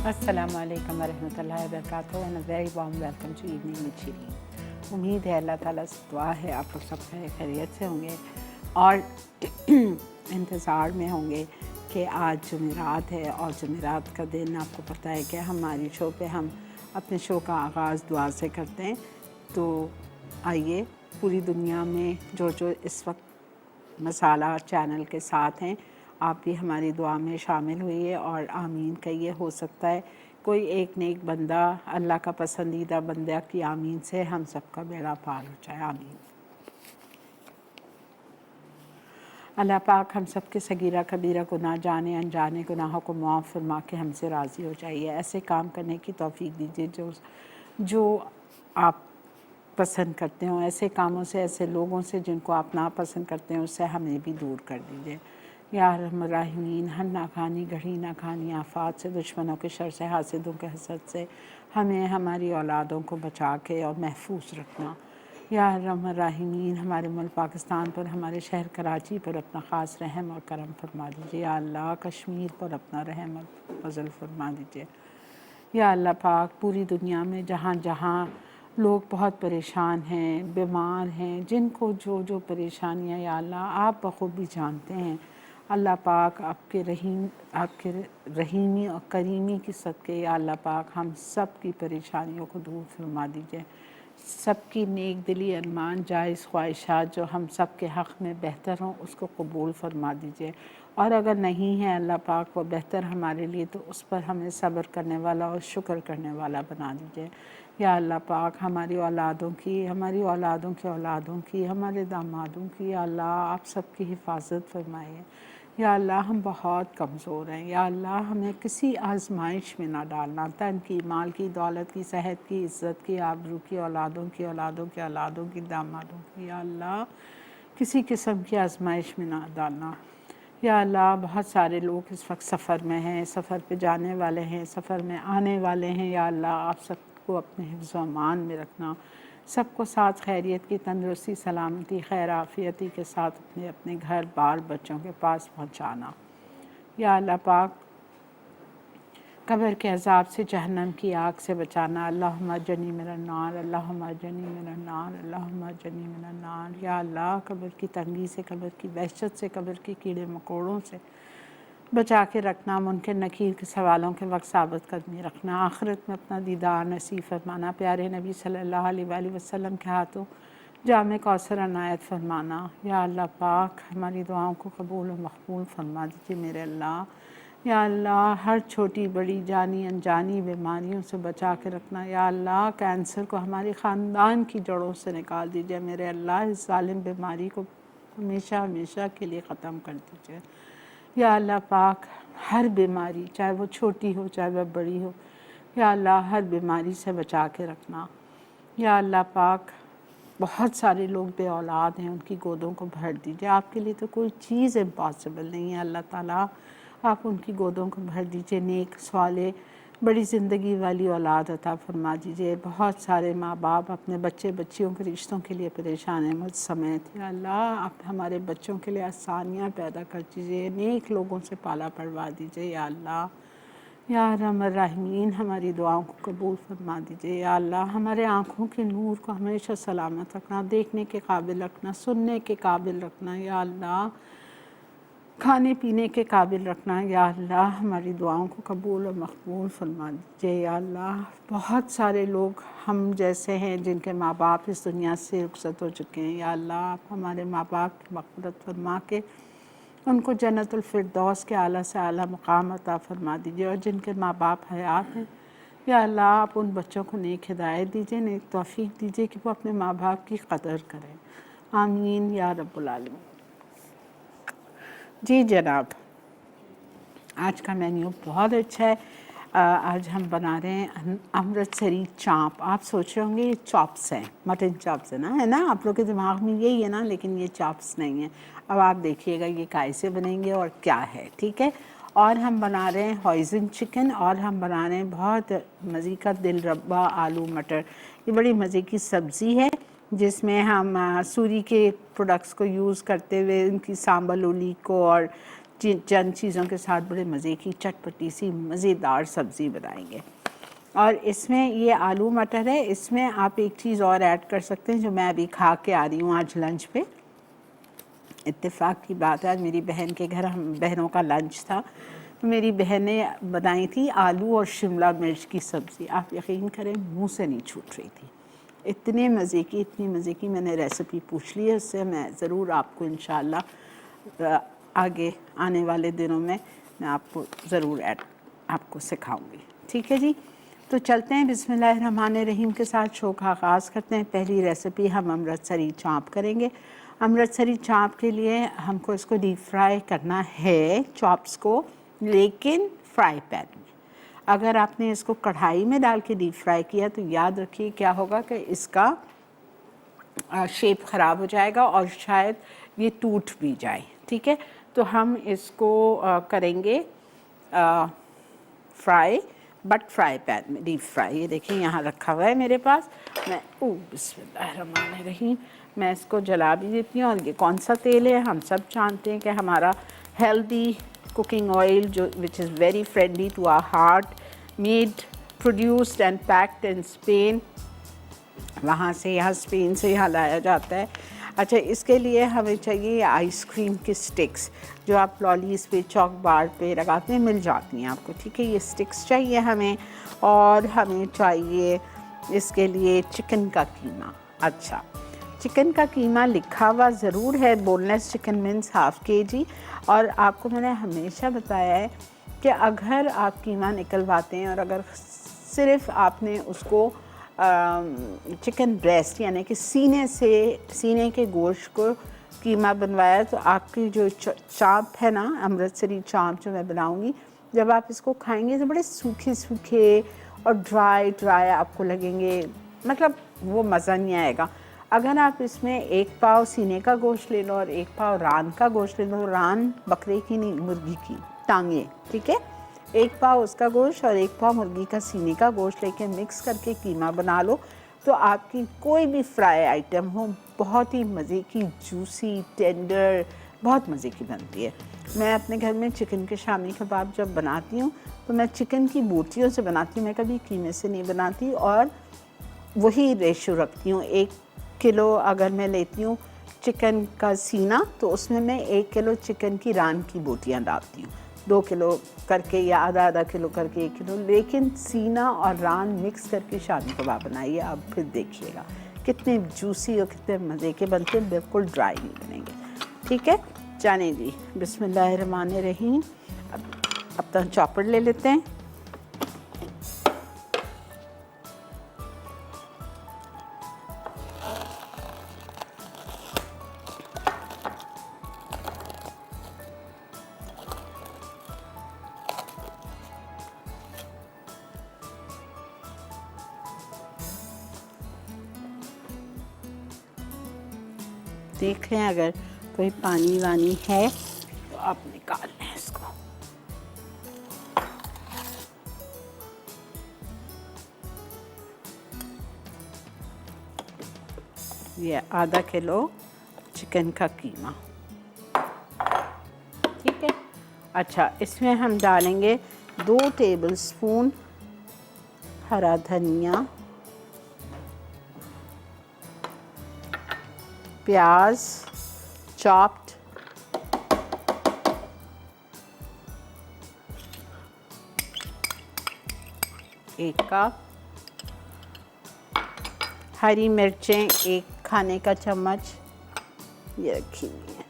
अस्सलामु अलैकुम वरहमतुल्लाहि वबरकातुहू and a very warm welcome to evening with Shireen. उम्मीद है अल्लाह ताला से दुआ है आप लोग सब खैरियत से होंगे और इंतज़ार में होंगे कि आज जुमेरात है और जुमेरात का दिन आपको पता है कि हमारी शो पे हम अपने शो का आगाज़ दुआ से करते हैं। तो आइए पूरी दुनिया में जो इस वक्त मसाला चैनल के साथ हैं आप भी हमारी दुआ में शामिल हुइए और आमीन कहिए। हो सकता है कोई एक नेक बंदा अल्लाह का पसंदीदा बंदा की आमीन से हम सबका बेड़ा पार हो जाए। आमीन। अल्लाह पाक हम सब के सगीरा कबीरा गुनाह जाने अनजाने गुनाहों को माफ़ फरमा के हमसे राज़ी हो जाइए। ऐसे काम करने की तौफीक दीजिए जो आप पसंद करते हो। ऐसे कामों से, ऐसे लोगों से जिनको आप नापसंद करते हैं, उससे हमें भी दूर कर दीजिए। या रहमान रहीमीन, हर नाखानी घड़ी नाखानी आफात से, दुश्मनों के शर से, हासिदों के हसद से हमें हमारी औलादों को बचा के और महफूज रखना। या रहमान रहीमीन, हमारे मुल्क पाकिस्तान पर, हमारे शहर कराची पर अपना ख़ास रहम और करम फरमा दीजिए। या अल्लाह कश्मीर पर अपना रहम और फजल फरमा दीजिए। या अल्लाह पाक पूरी दुनिया में जहाँ जहाँ लोग बहुत परेशान हैं, बीमार हैं, जिनको जो जो परेशानियाँ या अल्लाह आप बखूबी जानते हैं, अल्लाह पाक आपके रहीमी और करीमी की सदक़े या अल्लाह पाक हम सब की परेशानियों को दूर फरमा दीजिए। सबकी नेक दिली अरमान जायज़ ख्वाहिशात जो हम सब के हक़ में बेहतर हों उसको कबूल फरमा दीजिए। और अगर नहीं है अल्लाह पाक वो बेहतर हमारे लिए तो उस पर हमें सब्र करने वाला और शुक्र करने वाला बना दीजिए। या अल्लाह पाक हमारी औलादों की, हमारी औलादों के औलादों की, हमारे दामादों की या अल्लाह आप सबकी हिफाजत फरमाइए। या अल्लाह हम बहुत कमज़ोर हैं, या अल्लाह हमें किसी आजमाइश में ना डालना। तन की, माल की, दौलत की, सेहत की, इज़्ज़त की, आबरू की, औलादों की, औलादों के औलादों की, दामादों की, या अल्लाह किसी किस्म की आजमाइश में ना डालना। या अल्लाह बहुत सारे लोग इस वक्त सफ़र में हैं, सफ़र पे जाने वाले हैं, सफ़र में आने वाले हैं। या अल्लाह आप सबको अपने हिफ्ज़ व अमान में रखना, सबको साथ खैरियत की, तंदुरुस्ती, सलामती, खैर आफ़ियती के साथ अपने अपने घर बार बच्चों के पास पहुँचाना। या अल्लाह पाक कब्र के अज़ाब से, जहन्नम की आग से बचाना। अल्लाहुम्मा अज्जिरनी मिनन नार, अल्लाहुम्मा अज्जिरनी मिनन नार, अल्लाहुम्मा अज्जिरनी मिनन नार। या अल्लाह कब्र की तंगी से, कब्र की वहशत से, कब्र के कीड़े मकोड़ों से बचा के रखना। मुनकर नकीर के सवालों के वक्त साबित कदमी रखना। आखिरत में अपना दीदार नसीब फरमाना। प्यारे नबी सल्लल्लाहु अलैहि वसल्लम के हाथों जामे कौसर अनायत फरमाना। या अल्लाह पाक हमारी दुआओं को कबूल और मकबूल फरमा दीजिए मेरे अल्लाह। या अल्लाह हर छोटी बड़ी जानी अनजानी बीमारियों से बचा के रखना। या अल्लाह कैंसर को हमारे ख़ानदान की जड़ों से निकाल दीजिए मेरे अल्लाह। इस ज़ालिम बीमारी को हमेशा हमेशा के लिए ख़त्म कर दीजिए। या अल्लाह पाक हर बीमारी, चाहे वो छोटी हो चाहे वह बड़ी हो, या अल्लाह हर बीमारी से बचा के रखना। या अल्लाह पाक बहुत सारे लोग बे औलाद हैं, उनकी गोदों को भर दीजिए। आपके लिए तो कोई चीज़ इम्पॉसिबल नहीं है अल्लाह ताला, आप उनकी गोदों को भर दीजिए। नेक स्वाले बड़ी ज़िंदगी वाली औलाद अता फरमा दीजिए। बहुत सारे माँ बाप अपने बच्चे बच्चियों के रिश्तों के लिए परेशान हैं मुझ समेत। या अल्लाह आप हमारे बच्चों के लिए आसानियाँ पैदा कर दीजिए, नेक लोगों से पाला पड़वा दीजिए। या अल्लाह या रहमान रहीमीन हमारी दुआओं को कबूल फरमा दीजिए। या अल्लाह हमारे आँखों के नूर को हमेशा सलामत रखना, देखने के काबिल रखना, सुनने के काबिल रखना। या अल्लाह खाने पीने के काबिल रखना। या अल्लाह हमारी दुआओं को कबूल और मकबूल फरमा दीजिए। या अल्लाह बहुत सारे लोग हम जैसे हैं जिनके माँ बाप इस दुनिया से रुखसत हो चुके हैं। या अल्लाह आप हमारे माँ बाप की मग़फ़िरत फरमा के उनको जन्नतुल फ़िरदौस के आला से आला मकाम अता फरमा दीजिए। और जिनके माँ बाप हयात हैं, या अल्लाह आप उन बच्चों को नेक हिदायत दीजिए, नेक तौफ़ीक़ दीजिए कि वो अपने माँ बाप की कदर करें। आमीन या रब्बुल आलमीन। जी जनाब, आज का मेन्यू बहुत अच्छा है। आज हम बना रहे हैं अमृतसरी चाँप। आप सोच रहे होंगे ये चॉप्स हैं, मटन चॉप्स है ना आप लोग के दिमाग में यही है ना, लेकिन ये चॉप्स नहीं है। अब आप देखिएगा ये काय से बनेंगे और क्या है, ठीक है। और हम बना रहे हैं हॉइज़न चिकन, और हम बना रहे हैं बहुत मज़े का दिल रब्बा आलू मटर। ये बड़ी मज़े की सब्ज़ी है जिसमें हम सूरी के प्रोडक्ट्स को यूज़ करते हुए उनकी सांबल उली को और चंद चीज़ों के साथ बड़े मज़े की चटपटी सी मज़ेदार सब्ज़ी बनाएंगे। और इसमें ये आलू मटर है, इसमें आप एक चीज़ और ऐड कर सकते हैं जो मैं अभी खा के आ रही हूँ आज लंच पे। इत्तेफाक की बात है, आज मेरी बहन के घर हम बहनों का लंच था, तो मेरी बहन ने बनाई थी आलू और शिमला मिर्च की सब्ज़ी। आप यकीन करें मुंह से नहीं छूट रही थी, इतनी मज़े की। मैंने रेसिपी पूछ ली है उससे, मैं ज़रूर आपको इंशाल्लाह आगे आने वाले दिनों में मैं आपको ज़रूर आपको सिखाऊंगी। ठीक है जी, तो चलते हैं बिस्मिल्लाहिर्रहमानिर्रहीम के साथ शो का आगाज़ करते हैं। पहली रेसिपी हम अमृतसरी चाँप करेंगे। अमृतसरी चाँप के लिए हमको इसको डीप फ्राई करना है, चॉप्स को, लेकिन फ्राई पैन में। अगर आपने इसको कढ़ाई में डाल के डीप फ्राई किया तो याद रखिए क्या होगा कि इसका शेप ख़राब हो जाएगा और शायद ये टूट भी जाए। ठीक है, तो हम इसको करेंगे फ्राई, बट फ्राई पैन में डीप फ्राई। ये देखिए यहाँ रखा हुआ है मेरे पास। मैं बिस्मिल्लाहिर्रहमानिर्रहीम, मैं इसको जला भी देती हूँ। और ये कौन सा तेल है, हम सब जानते हैं कि हमारा हेल्दी कुकिंग ऑयल जो which is very friendly to our heart, made produced and packed in Spain, वहाँ से यहाँ स्पेन से यहाँ लाया जाता है। अच्छा, इसके लिए हमें चाहिए आइसक्रीम की स्टिक्स जो आप लॉलीज पे, चॉक बार पे लगाते हैं, मिल जाती हैं आपको। ठीक है, ये स्टिक्स चाहिए हमें। और हमें चाहिए इसके लिए चिकन का कीमा। अच्छा, चिकन का कीमा लिखा हुआ ज़रूर है, बोनलेस चिकन मीन्स ½ kg। और आपको मैंने हमेशा बताया है कि अगर आप कीमा निकलवाते हैं और अगर सिर्फ़ आपने उसको चिकन ब्रेस्ट यानी कि सीने के गोश्त को कीमा बनवाया, तो आपकी जो चाँप है ना, अमृतसरी चाँप जो मैं बनाऊंगी, जब आप इसको खाएंगे तो बड़े सूखे सूखे और ड्राई आपको लगेंगे, मतलब वो मज़ा नहीं आएगा। अगर आप इसमें 1 पाव सीने का गोश्त ले लो और 1 पाव रान का गोश्त ले लो, रान बकरे की नहीं, मुर्गी की टांगे, ठीक है, 1 पाव उसका गोश्त और 1 पाव मुर्गी का सीने का गोश्त लेके मिक्स करके कीमा बना लो, तो आपकी कोई भी फ्राई आइटम हो बहुत ही मज़े की, जूसी, टेंडर, बहुत मज़े की बनती है। मैं अपने घर में चिकन के शामी कबाब जब बनाती हूँ तो मैं चिकन की बोटियों से बनाती हूँ, मैं कभी कीमे से नहीं बनाती। और वही रेशो रखती हूँ, 1 किलो अगर मैं लेती हूँ चिकन का सीना तो उसमें मैं 1 किलो चिकन की रान की बोटियाँ डालती हूँ, 2 किलो करके या आधा किलो करके 1 किलो। लेकिन सीना और रान मिक्स करके शामी कबाब बनाइए, आप फिर देखिएगा कितने जूसी और कितने मज़े के बनते हैं, बिल्कुल ड्राई नहीं बनेंगे। ठीक है, जाने जी, बिस्मिल्लाहिर्रहमानिर्रहीम। अब तक चॉपर ले लेते हैं। देख लें अगर कोई पानी वानी है तो आप निकाल लें इसको। ये आधा किलो चिकन का कीमा, ठीक है। अच्छा, इसमें हम डालेंगे 2 टेबलस्पून हरा धनिया, प्याज चॉप्ड, 1 कप, हरी मिर्चें 1 खाने का चम्मच, ये रखी हुई है,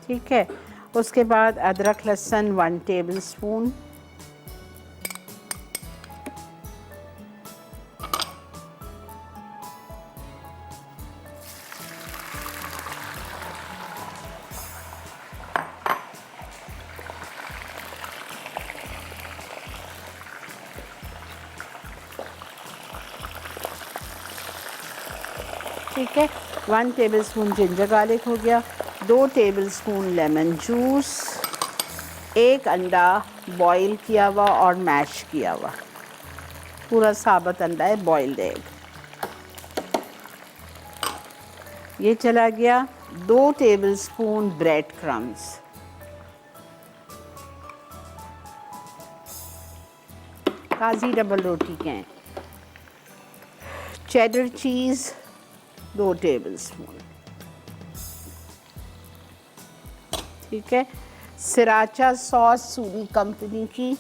ठीक है। उसके बाद अदरक लहसुन 1 टेबलस्पून, ठीक है। 1 टेबलस्पून जिंजर गार्लिक हो गया, 2 टेबलस्पून लेमन जूस, 1 अंडा बॉईल किया हुआ और मैश किया हुआ, पूरा साबुत अंडा है, बॉइल्ड एग, ये चला गया। 2 टेबलस्पून ब्रेड क्रम्स, काजी डबल रोटी के हैं, चेडर चीज़ 2 टेबलस्पून, ठीक है। सराचा सॉस सूरी कंपनी की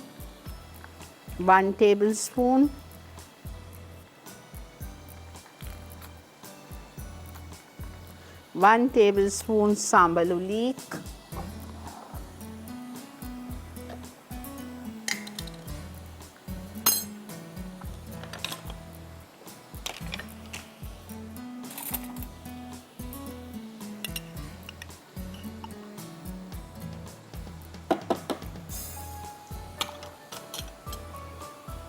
1 टेबलस्पून, वन टेबलस्पून सांबल उलीक,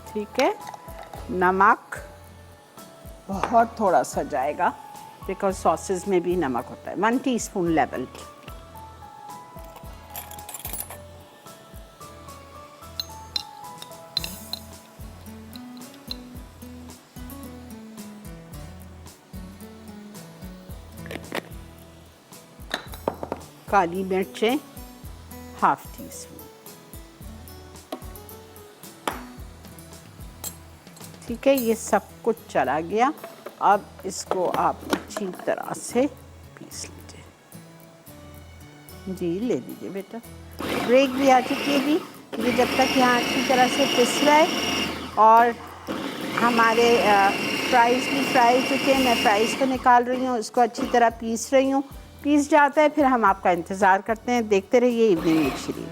ठीक है। नमक बहुत थोड़ा सा जाएगा बिकॉज सॉसेस में भी नमक होता है, 1 टीस्पून लेवल। काली मिर्चें ½ टीस्पून, ठीक है। ये सब कुछ चला गया। अब इसको आप अच्छी तरह से पीस लीजिए। जी ले लीजिए बेटा। ब्रेक भी आ चुकी है भी, ये जब तक यहाँ अच्छी तरह से पिस रहा है और हमारे फ्राइज़ भी फ्राई हो चुके हैं। मैं फ्राइज़ को निकाल रही हूँ, इसको अच्छी तरह पीस रही हूँ। पीस जाता है फिर हम आपका इंतज़ार करते हैं। देखते रहिए इवनिंग विद शिरीन।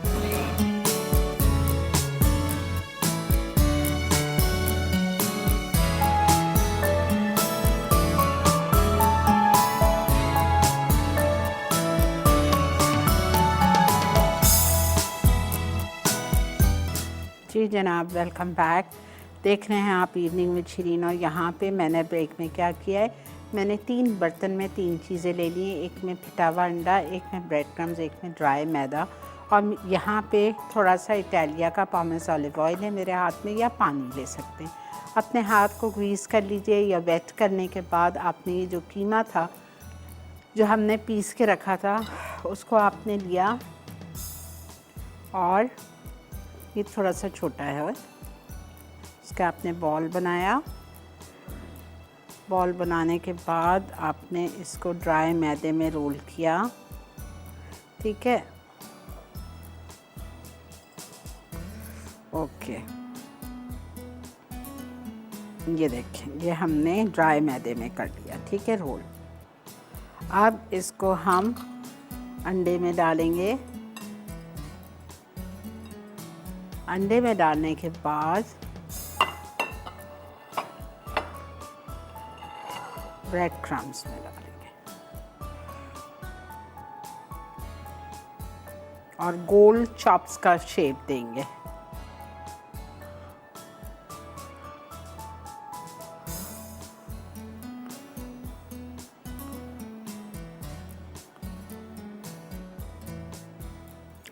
जी जनाब, वेलकम बैक। देख रहे हैं आप इवनिंग विद शिरीन। और यहाँ पे मैंने ब्रेक में क्या किया है, मैंने 3 बर्तन में 3 चीज़ें ले ली हैं। एक में पिटा हुआ अंडा, एक में ब्रेड क्रम्स, एक में ड्राई मैदा। और यहाँ पे थोड़ा सा इटालिया का पामेस ऑलिव ऑयल है मेरे हाथ में, या पानी ले सकते हैं। अपने हाथ को ग्रीस कर लीजिए, या वेट करने के बाद आपने ये जो कीमा था जो हमने पीस के रखा था उसको आपने लिया, और ये थोड़ा सा छोटा है और इसका आपने बॉल बनाया। बॉल बनाने के बाद आपने इसको ड्राई मैदे में रोल किया, ठीक है। ओके, ये देखें, ये हमने ड्राई मैदे में कर लिया, ठीक है, रोल। अब इसको हम अंडे में डालेंगे। अंडे में डालने के बाद ब्रेड क्रम्स में डालेंगे और गोल चॉप्स का शेप देंगे।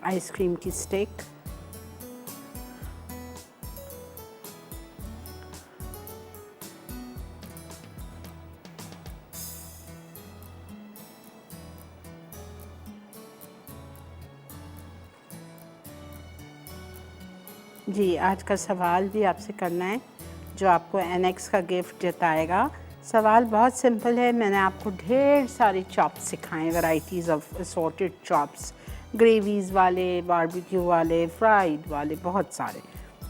आइसक्रीम की स्टिक, जी आज का सवाल भी आपसे करना है जो आपको एनेक्स का गिफ्ट जताएगा। सवाल बहुत सिंपल है। मैंने आपको ढेर सारी चॉप्स सिखाएं, varieties of assorted chops, gravies वाले, बारबेक्यू वाले, फ्राइड वाले, बहुत सारे।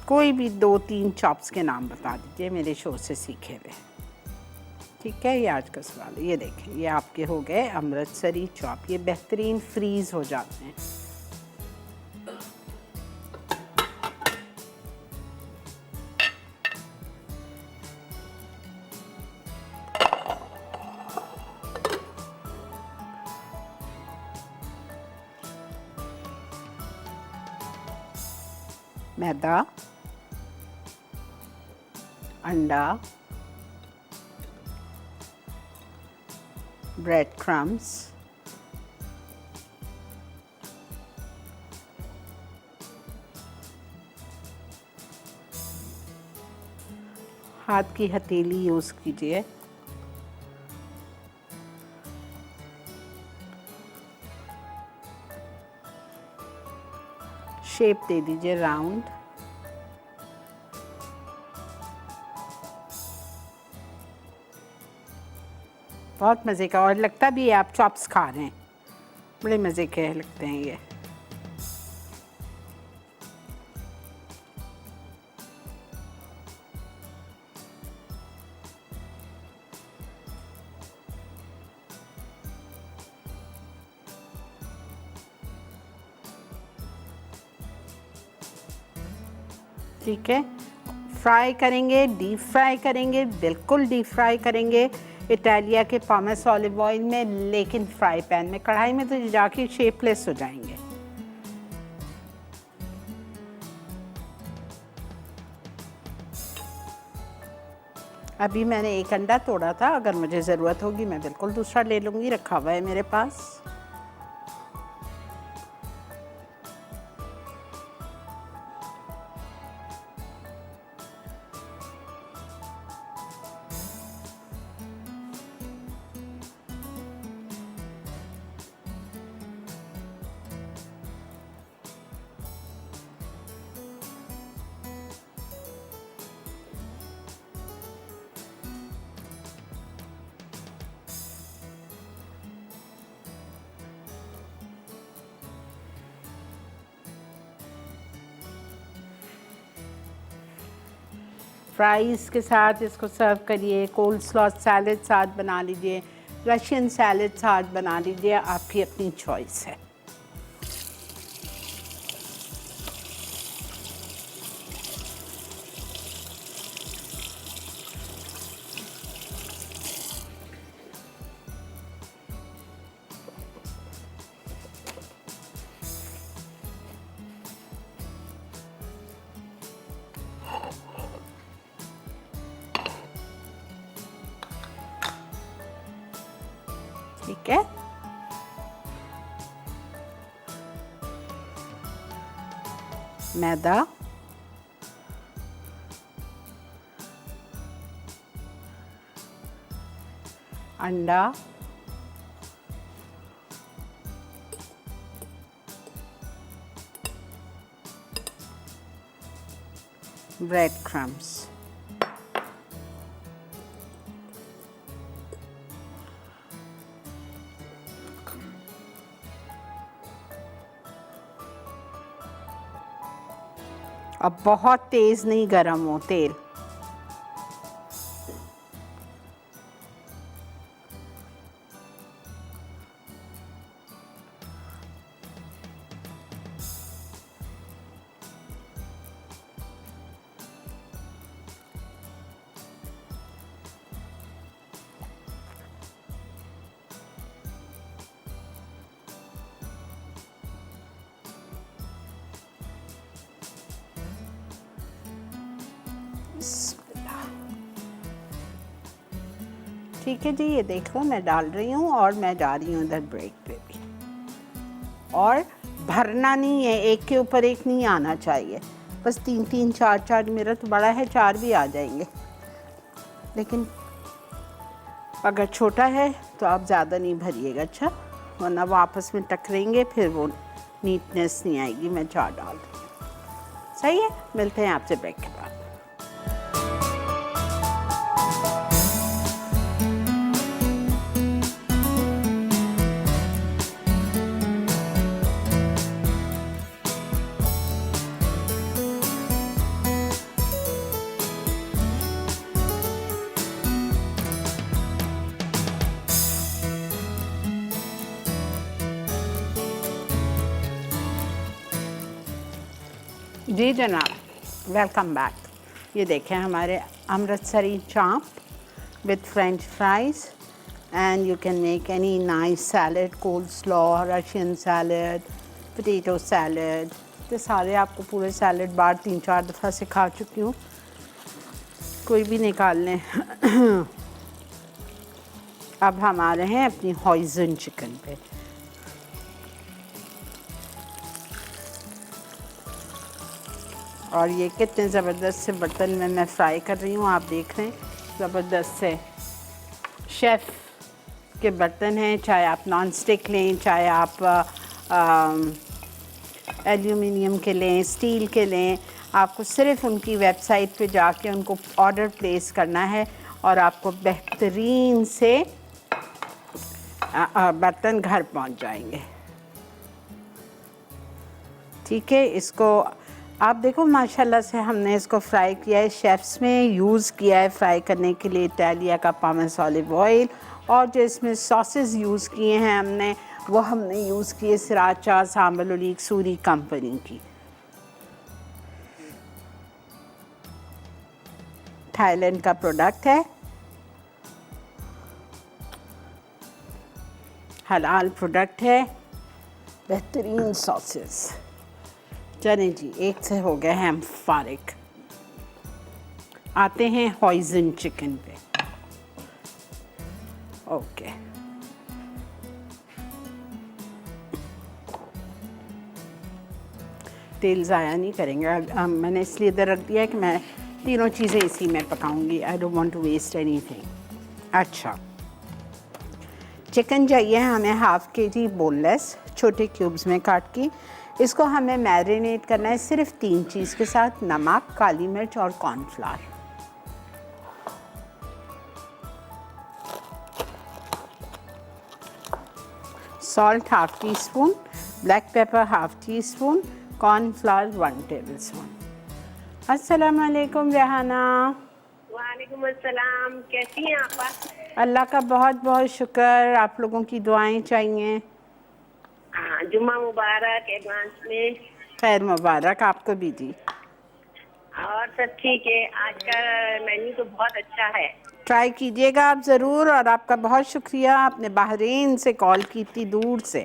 कोई भी 2-3 चॉप्स के नाम बता दीजिए मेरे शो से सीखे हुए, ठीक है। ये आज का सवाल है। ये देखें, ये आपके हो गए अमृतसरी चॉप। ये बेहतरीन फ्रीज़ हो जाते हैं। मैदा, अंडा, ब्रेड क्रम्स, हाथ की हथेली यूज़ कीजिए, शेप दे दीजिए राउंड। बहुत मज़े का, और लगता भी है आप चॉप्स खा रहे हैं, बड़े मज़े के लगते हैं ये। ठीक है, फ्राई करेंगे, डीप फ्राई करेंगे, बिल्कुल डीप फ्राई करेंगे इटालिया के पामेस ऑलिव ऑयल में, लेकिन फ्राई पैन में, कढ़ाई में तो जाके शेपलेस हो जाएंगे। अभी मैंने एक अंडा तोड़ा था, अगर मुझे ज़रूरत होगी मैं बिल्कुल दूसरा ले लूँगी, रखा हुआ है मेरे पास। फ्राइज़ के साथ इसको सर्व करिए, कोल्ड स्लॉ सैलड साथ बना लीजिए, रशियन सैलड साथ बना लीजिए, आपकी अपनी चॉइस है। ठीक है, मैदा, अंडा, ब्रेड क्रम्स, अब बहुत तेज़ नहीं गरम हो तेल। ठीक है जी, ये देख लो मैं डाल रही हूँ और मैं जा रही हूँ इधर ब्रेक पे भी। और भरना नहीं है, एक के ऊपर एक नहीं आना चाहिए, बस 3-3 4-4, मेरा तो बड़ा है 4 भी आ जाएंगे, लेकिन अगर छोटा है तो आप ज़्यादा नहीं भरिएगा, अच्छा, वरना वो आपस में टकरेंगे, फिर वो नीटनेस नहीं आएगी। मैं 4 डाल रही हूँ, सही है। मिलते हैं आपसे ब्रेक के बाद। जी जनाब, वेलकम बैक। ये देखें हमारे Amritsari chaap with French fries, and you can make any nice salad, coleslaw, Russian salad, potato salad, ये सारे आपको पूरे सैलड बार 3-4 दफ़ा सिखा चुकी हूँ, कोई भी निकाल लें। अब हम आ रहे हैं अपनी हॉइज़न चिकन पे। और ये कितने ज़बरदस्त से बर्तन में मैं फ्राई कर रही हूँ, आप देख रहे हैं, ज़बरदस्त से शेफ़ के बर्तन हैं, चाहे आप नॉन स्टिक लें, चाहे आप एल्यूमिनियम के लें, स्टील के लें, आपको सिर्फ उनकी वेबसाइट पे जाके उनको ऑर्डर प्लेस करना है और आपको बेहतरीन से बर्तन घर पहुंच जाएंगे। ठीक है, इसको आप देखो माशाल्लाह से हमने इसको फ्राई किया है। शेफ्स में यूज़ किया है फ्राई करने के लिए इटालिया का पामस ऑलिव ऑयल, और जो इसमें सॉसेस यूज़ किए हैं हमने, वो हमने यूज़ किए सिराचा सांबल ओलीग सूरी कंपनी की, थाईलैंड का प्रोडक्ट है, हलाल प्रोडक्ट है, बेहतरीन सॉसेस। चलें जी, एक से हो गए हैं हम फारिग। आते हैं हॉइजन चिकन पे। ओके, तेल ज़ाया नहीं करेंगे। मैंने इसलिए इधर रख दिया है कि मैं तीनों चीज़ें इसी में पकाऊंगी। I don't want to waste anything. अच्छा, चिकन चाहिए हमें हाफ़ kg बोनलेस, छोटे क्यूब्स में काट के। इसको हमें मैरिनेट करना है सिर्फ 3 चीज़ के साथ: नमक, काली मिर्च और cornflour. Salt half tea spoon, black pepper half tea spoon, cornflour 1 tablespoon. अस्सलाम वालेकुम रेहाना। वालेकुम अस्सलाम, कैसी हैं आपा? अल्लाह का बहुत बहुत शुक्र, आप लोगों की दुआएं चाहिए। हाँ, जुम्मा मुबारक एडवांस में। खैर मुबारक आपको भी जी। और सब ठीक है। आज का मेन्यू तो बहुत अच्छा है। ट्राई कीजिएगा आप ज़रूर, और आपका बहुत शुक्रिया, आपने बहरीन से कॉल की थी, दूर से।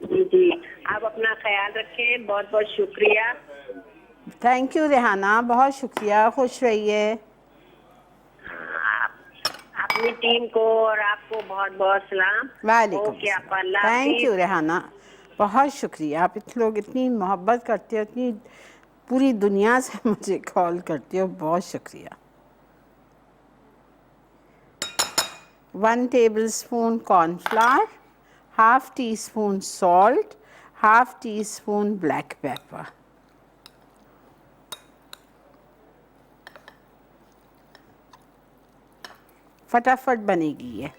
जी जी, आप अपना ख्याल रखें, बहुत बहुत शुक्रिया। थैंक यू रेहाना, बहुत शुक्रिया, खुश रहिए। आप अपनी टीम को और आपको बहुत बहुत सलाम। वालेकुम ओके आपा, सलाम। अल्लाह थैंक यू हाफिज। रेहाना, बहुत शुक्रिया। आप लोग इतनी मोहब्बत करते हो, इतनी पूरी दुनिया से मुझे कॉल करते हो, बहुत शुक्रिया। 1 tablespoon cornflour, half tea spoon salt, half tea spoon black pepper. फटाफट बनेगी ये।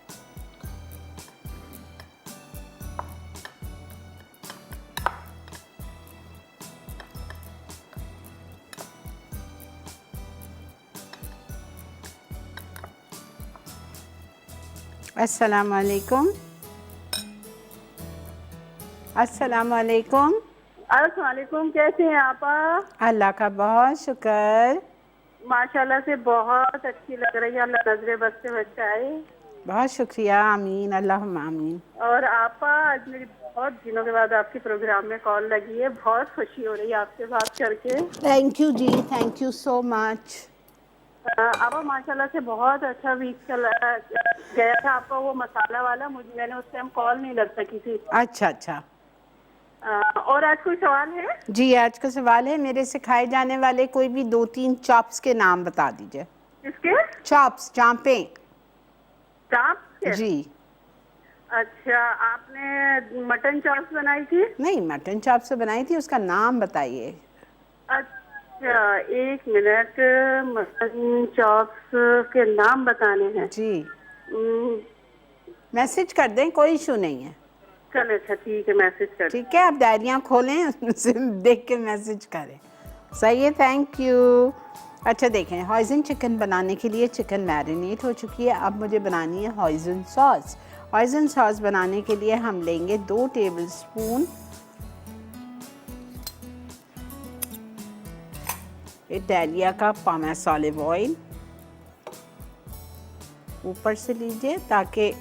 अस्सलाम वालेकुम। अस्सलाम वालेकुम। अस्सलाम वालेकुम, कैसे हैं आपा? अल्लाह का बहुत शुक्र। माशाल्लाह से बहुत अच्छी लग रही है, अल्लाह नजरे बस से बचाए। बहुत शुक्रिया, आमीन, अल्लाहुम्मा आमीन। और आपा, आज मेरी बहुत दिनों के बाद आपके प्रोग्राम में कॉल लगी है, बहुत खुशी हो रही है आपसे बात करके। Thank you ji, thank you so much. आपा माशाल्लाह से बहुत अच्छा वीक चला गया था आपका वो मसाला वाला, मैंने उस टाइम कॉल नहीं लग सकी थी। अच्छा अच्छा। और आज कोई सवाल है? जी, आज का सवाल है, मेरे सिखाए जाने वाले कोई भी 2-3 चॉप्स के नाम बता दीजिए। किसके? चॉप्स, चांपे। चाप? जी। अच्छा, आपने मटन चॉप्स बनाई थी? नहीं, मटन चॉप्स से बनाई थी, उसका नाम बताइए। अच्छा, 1 मिनट, मटन चॉप्स के नाम बताने हैं जी, हम्म, मैसेज कर दें, कोई इशू नहीं है। चलो अच्छा ठीक है, मैसेज कर। ठीक है, आप डायरियाँ खोलें, उसमें देख के मैसेज करें। सही है, थैंक यू। अच्छा देखें, हॉइजन चिकन बनाने के लिए चिकन मैरिनेट हो चुकी है। अब मुझे बनानी है हॉइजन सॉस। हॉइजन सॉस बनाने के लिए हम लेंगे 2 टेबलस्पून इटालिया का पामस ऑलिव ऑयल। ऊपर से लीजिए ताकि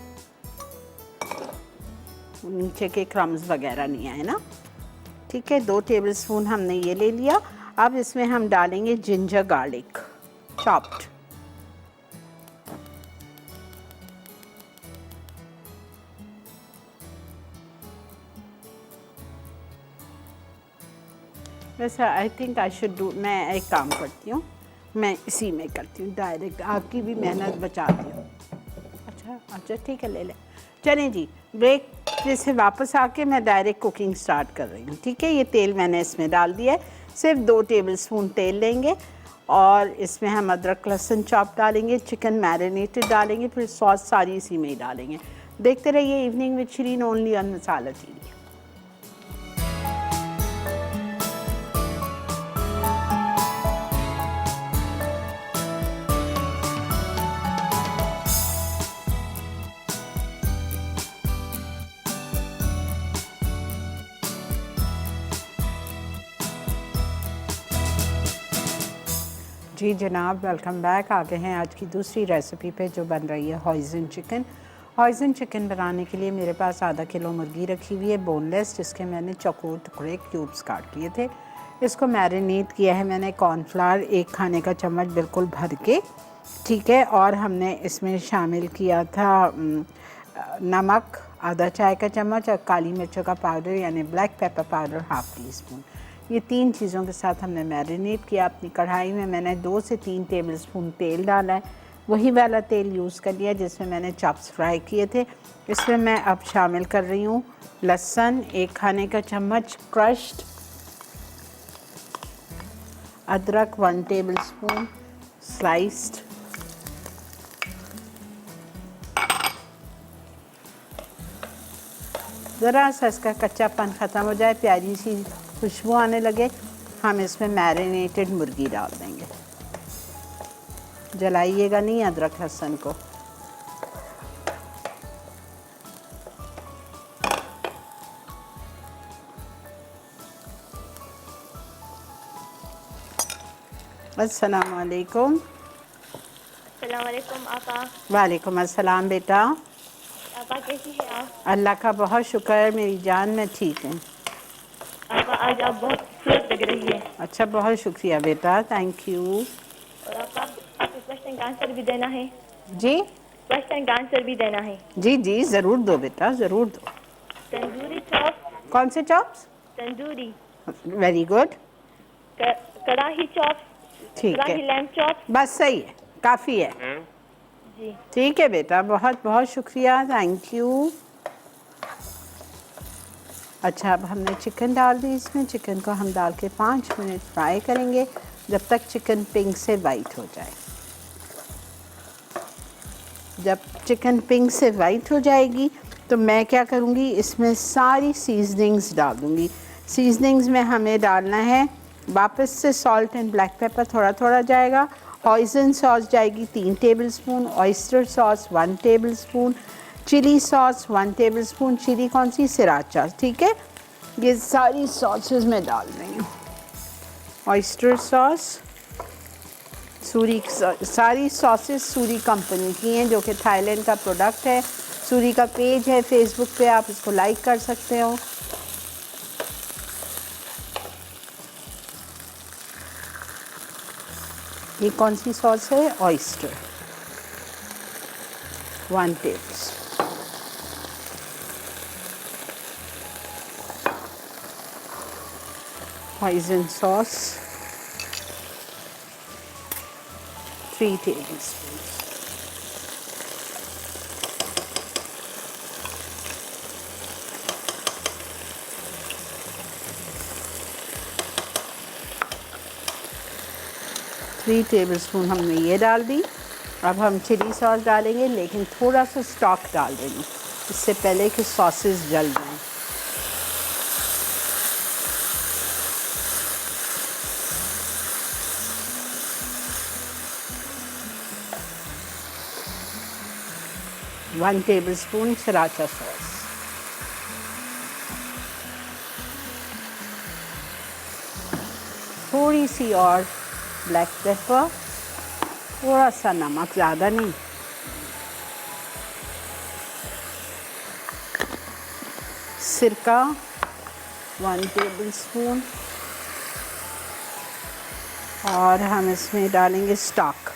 नीचे के क्रम्स वगैरह नहीं आए ना। ठीक है, 2 टेबलस्पून हमने ये ले लिया। अब इसमें हम डालेंगे जिंजर गार्लिक चॉप्ड। वैसे I think I should do, मैं एक काम करती हूँ, मैं इसी में करती हूँ डायरेक्ट, आपकी भी मेहनत बचाती हूँ। अच्छा अच्छा ठीक है, ले लें। चलें जी, ब्रेक डिस्प्ले से वापस आके मैं डायरेक्ट कुकिंग स्टार्ट कर रही हूँ। ठीक है, ये तेल मैंने इसमें डाल दिया है, सिर्फ 2 टेबलस्पून तेल लेंगे और इसमें हम अदरक लहसुन चॉप डालेंगे, चिकन मैरिनेटेड डालेंगे, फिर सॉस सारी इसी में ही डालेंगे। देखते रहिए evening with Shireen only on Masala TV. जी जनाब, वेलकम बैक। आ गए हैं आज की दूसरी रेसिपी पे जो बन रही है हॉइज़न चिकन। हॉइज़न चिकन बनाने के लिए मेरे पास आधा किलो मुर्गी रखी हुई है बोनलेस, जिसके मैंने चौकोर टुकड़े क्यूब्स काट लिए थे। इसको मैरिनेट किया है मैंने कॉर्नफ्लावर 1 खाने का चम्मच बिल्कुल भर के। ठीक है, और हमने इसमें शामिल किया था नमक आधा चाय का चम्मच और काली मिर्चों का पाउडर यानी ब्लैक पेपर पाउडर ½ टीस्पून। ये 3 चीज़ों के साथ हमने मैरिनेट किया। अपनी कढ़ाई में मैंने 2 से 3 टेबलस्पून तेल डाला है, वही वाला तेल यूज़ कर लिया जिसमें मैंने चॉप्स फ्राई किए थे। इसमें मैं अब शामिल कर रही हूँ लहसुन 1 खाने का चम्मच क्रश्ड, अदरक 1 टेबलस्पून स्लाइस्ड, ज़रा सा इसका कच्चापन ख़त्म हो जाए, प्यारी सी खुशबू आने लगे, हम इसमें मैरिनेटेड मुर्गी डाल देंगे। जलाइएगा नहीं अदरक लहसुन को। अस्सलाम वालेकुम। अस्सलाम वालेकुम आपा। वालेकुम अस्सलाम बेटा। आपा कैसी हैं आप? अल्लाह का बहुत शुक्र है मेरी जान, मैं ठीक हूँ। आपा आज आप बहुत खूबसूरत लग रही है। अच्छा, बहुत शुक्रिया बेटा, थैंक यू। और आपा आपको क्वेश्चन का आंसर भी देना है। जी क्वेश्चन का आंसर भी देना है। जी जी, ज़रूर दो बेटा, ज़रूर दो। तंदूरी चॉप। कौन से चॉप्स? तंदूरी। वेरी गुड, कढ़ाई चॉप। ठीक है, कढ़ाई लैम्ब चॉप। बस सही है, काफ़ी है। जी ठीक है बेटा, बहुत बहुत शुक्रिया, थैंक यू। अच्छा, अब हमने चिकन डाल दी इसमें। चिकन को हम डाल के 5 मिनट फ्राई करेंगे जब तक चिकन पिंक से वाइट हो जाए। जब चिकन पिंक से वाइट हो जाएगी तो मैं क्या करूँगी, इसमें सारी सीजनिंग्स डाल दूँगी। सीजनिंग्स में हमें डालना है वापस से सॉल्ट एंड ब्लैक पेपर थोड़ा थोड़ा जाएगा, हॉइज़न सॉस जाएगी 3 tablespoon, oyster sauce 1 tablespoon, chilli sauce 1 tablespoon, chilli कौन सी, सिराचा। ठीक है, ये सारी सॉसेस मैं डाल रही हूँ। ऑयस्टर सॉस, सूरी, सारी सॉसेस सूरी कंपनी की हैं जो कि थाईलैंड का प्रोडक्ट है। सूरी का पेज है फेसबुक पे, आप इसको लाइक कर सकते हो। ये कौन सी सॉस है, oyster 1 tablespoon. Hoisin sauce 3 tablespoon. Three tablespoon हमने ये डाल दी। अब हम चिली सॉस डालेंगे, लेकिन थोड़ा सा स्टॉक डाल देंगे इससे पहले कि सॉसेस जल जाएं। वन टेबलस्पून सराचा सॉस, थोड़ी सी और ब्लैक पेपर, थोड़ा सा नमक, ज़्यादा नहीं। सिरका 1 टेबलस्पून और हम इसमें डालेंगे स्टॉक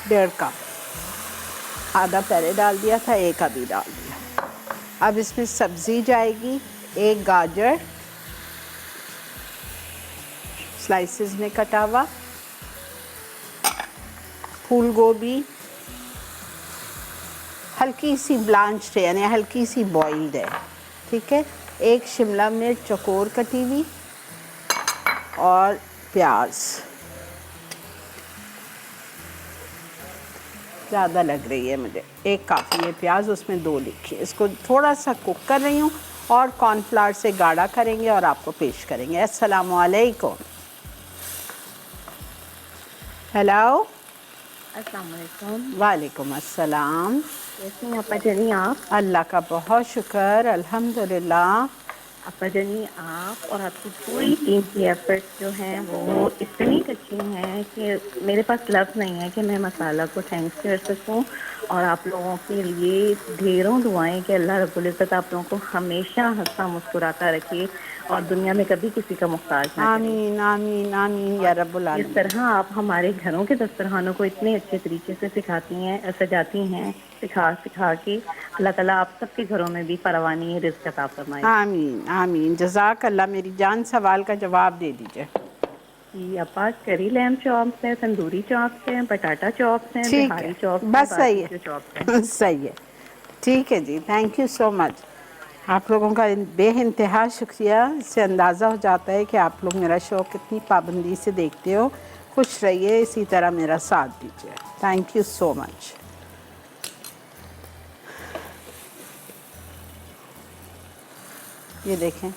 1.5 कप। आधा पहले डाल दिया था, 1 अभी डाल दिया। अब इसमें सब्ज़ी जाएगी 1 गाजर स्लाइसेस में कटा हुआ, फूल गोभी हल्की सी ब्लांच्ड है यानी हल्की सी बॉइल्ड है, ठीक है। एक शिमला मिर्च चौकोर कटी हुई और प्याज ज़्यादा लग रही है मुझे, एक काफ़ी है प्याज, उसमें 2 लिखी है। इसको थोड़ा सा कुक कर रही हूँ और कॉर्नफ्लावर से गाढ़ा करेंगे और आपको पेश करेंगे। अस्सलामु अलैकुम। हेलो। अस्सलाम वालेकुम। वालेकुम अस्सलाम। कैसी हैं अपा जनी आप? अल्लाह का बहुत शुक्र, अल्हम्दुलिल्लाह। अपा जनी आप और आपकी पूरी टीम की एफर्ट्स जो हैं वो इतनी अच्छी हैं कि मेरे पास लफ्ज़ नहीं है कि मैं मसाला को थैंक्स कर सकूं। और आप लोगों के लिए ढेरों दुआएं कि अल्लाह रब्बुल इज़्ज़त आप लोगों को हमेशा हंसता मुस्कुराता रखे और दुनिया में कभी किसी का मुहताज ना करे। आमीन आमीन आमीन या रब्बुल जिस आलमीन। तरह आप हमारे घरों के दस्तरखानों को इतने अच्छे तरीके से सिखाती हैं, सजाती हैं, सिखा सिखा के, अल्लाह ताला आप सबके घरों में भी फरावानी रिज़्क़ अता फरमाए। आमीन आमीन। जज़ाक अल्लाह। मेरी जान सवाल का जवाब दे दीजिए। जी अपा, करी लैम चॉप्स हैं, तंदूरी चॉप्स हैं, बटाटा चॉप्स हैं, ठीक बिहारी है, चॉप्स हैं, बस सही बारबेक्यू चॉप्स हैं। है सही है। ठीक है जी, थैंक यू सो मच। आप लोगों का बेइंतहा शुक्रिया। इससे अंदाज़ा हो जाता है कि आप लोग मेरा शो कितनी पाबंदी से देखते हो। खुश रहिए, इसी तरह मेरा साथ दीजिए। Thank you so much. ये देखें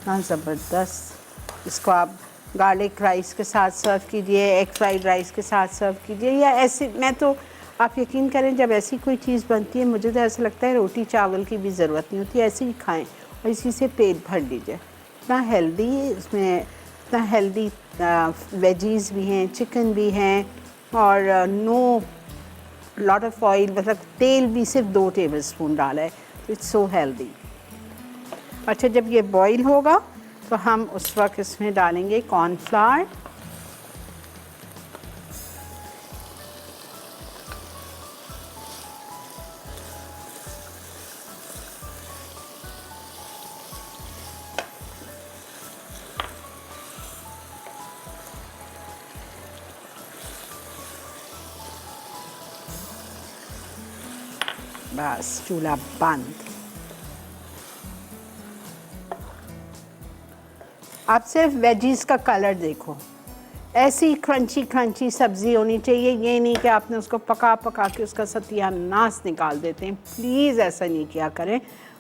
हाँ, ज़बरदस्त। इसको आप गार्लिक राइस के साथ सर्व कीजिए, एग फ्राइड राइस के साथ सर्व कीजिए, या ऐसे। मैं तो आप यकीन करें, जब ऐसी कोई चीज़ बनती है मुझे तो ऐसा लगता है रोटी चावल की भी ज़रूरत नहीं होती, ऐसे ही खाएं और इसी से पेट भर लीजिए। इतना हेल्दी, इसमें इतना हेल्दी वेजीज़ भी हैं, चिकन भी हैं, और नो लॉट ऑफ ऑयल, मतलब तेल भी सिर्फ 2 टेबल स्पून डाला है। It's so healthy. अच्छा, जब ये बॉईल होगा तो हम उस वक्त इसमें डालेंगे कॉर्नफ्लावर, बस चूल्हा बंद। आप सिर्फ वेजीज़ का कलर देखो, ऐसी क्रंची क्रंची सब्ज़ी होनी चाहिए। ये नहीं कि आपने उसको पका पका के उसका सत्यानाश निकाल देते हैं। प्लीज़ ऐसा नहीं किया करें।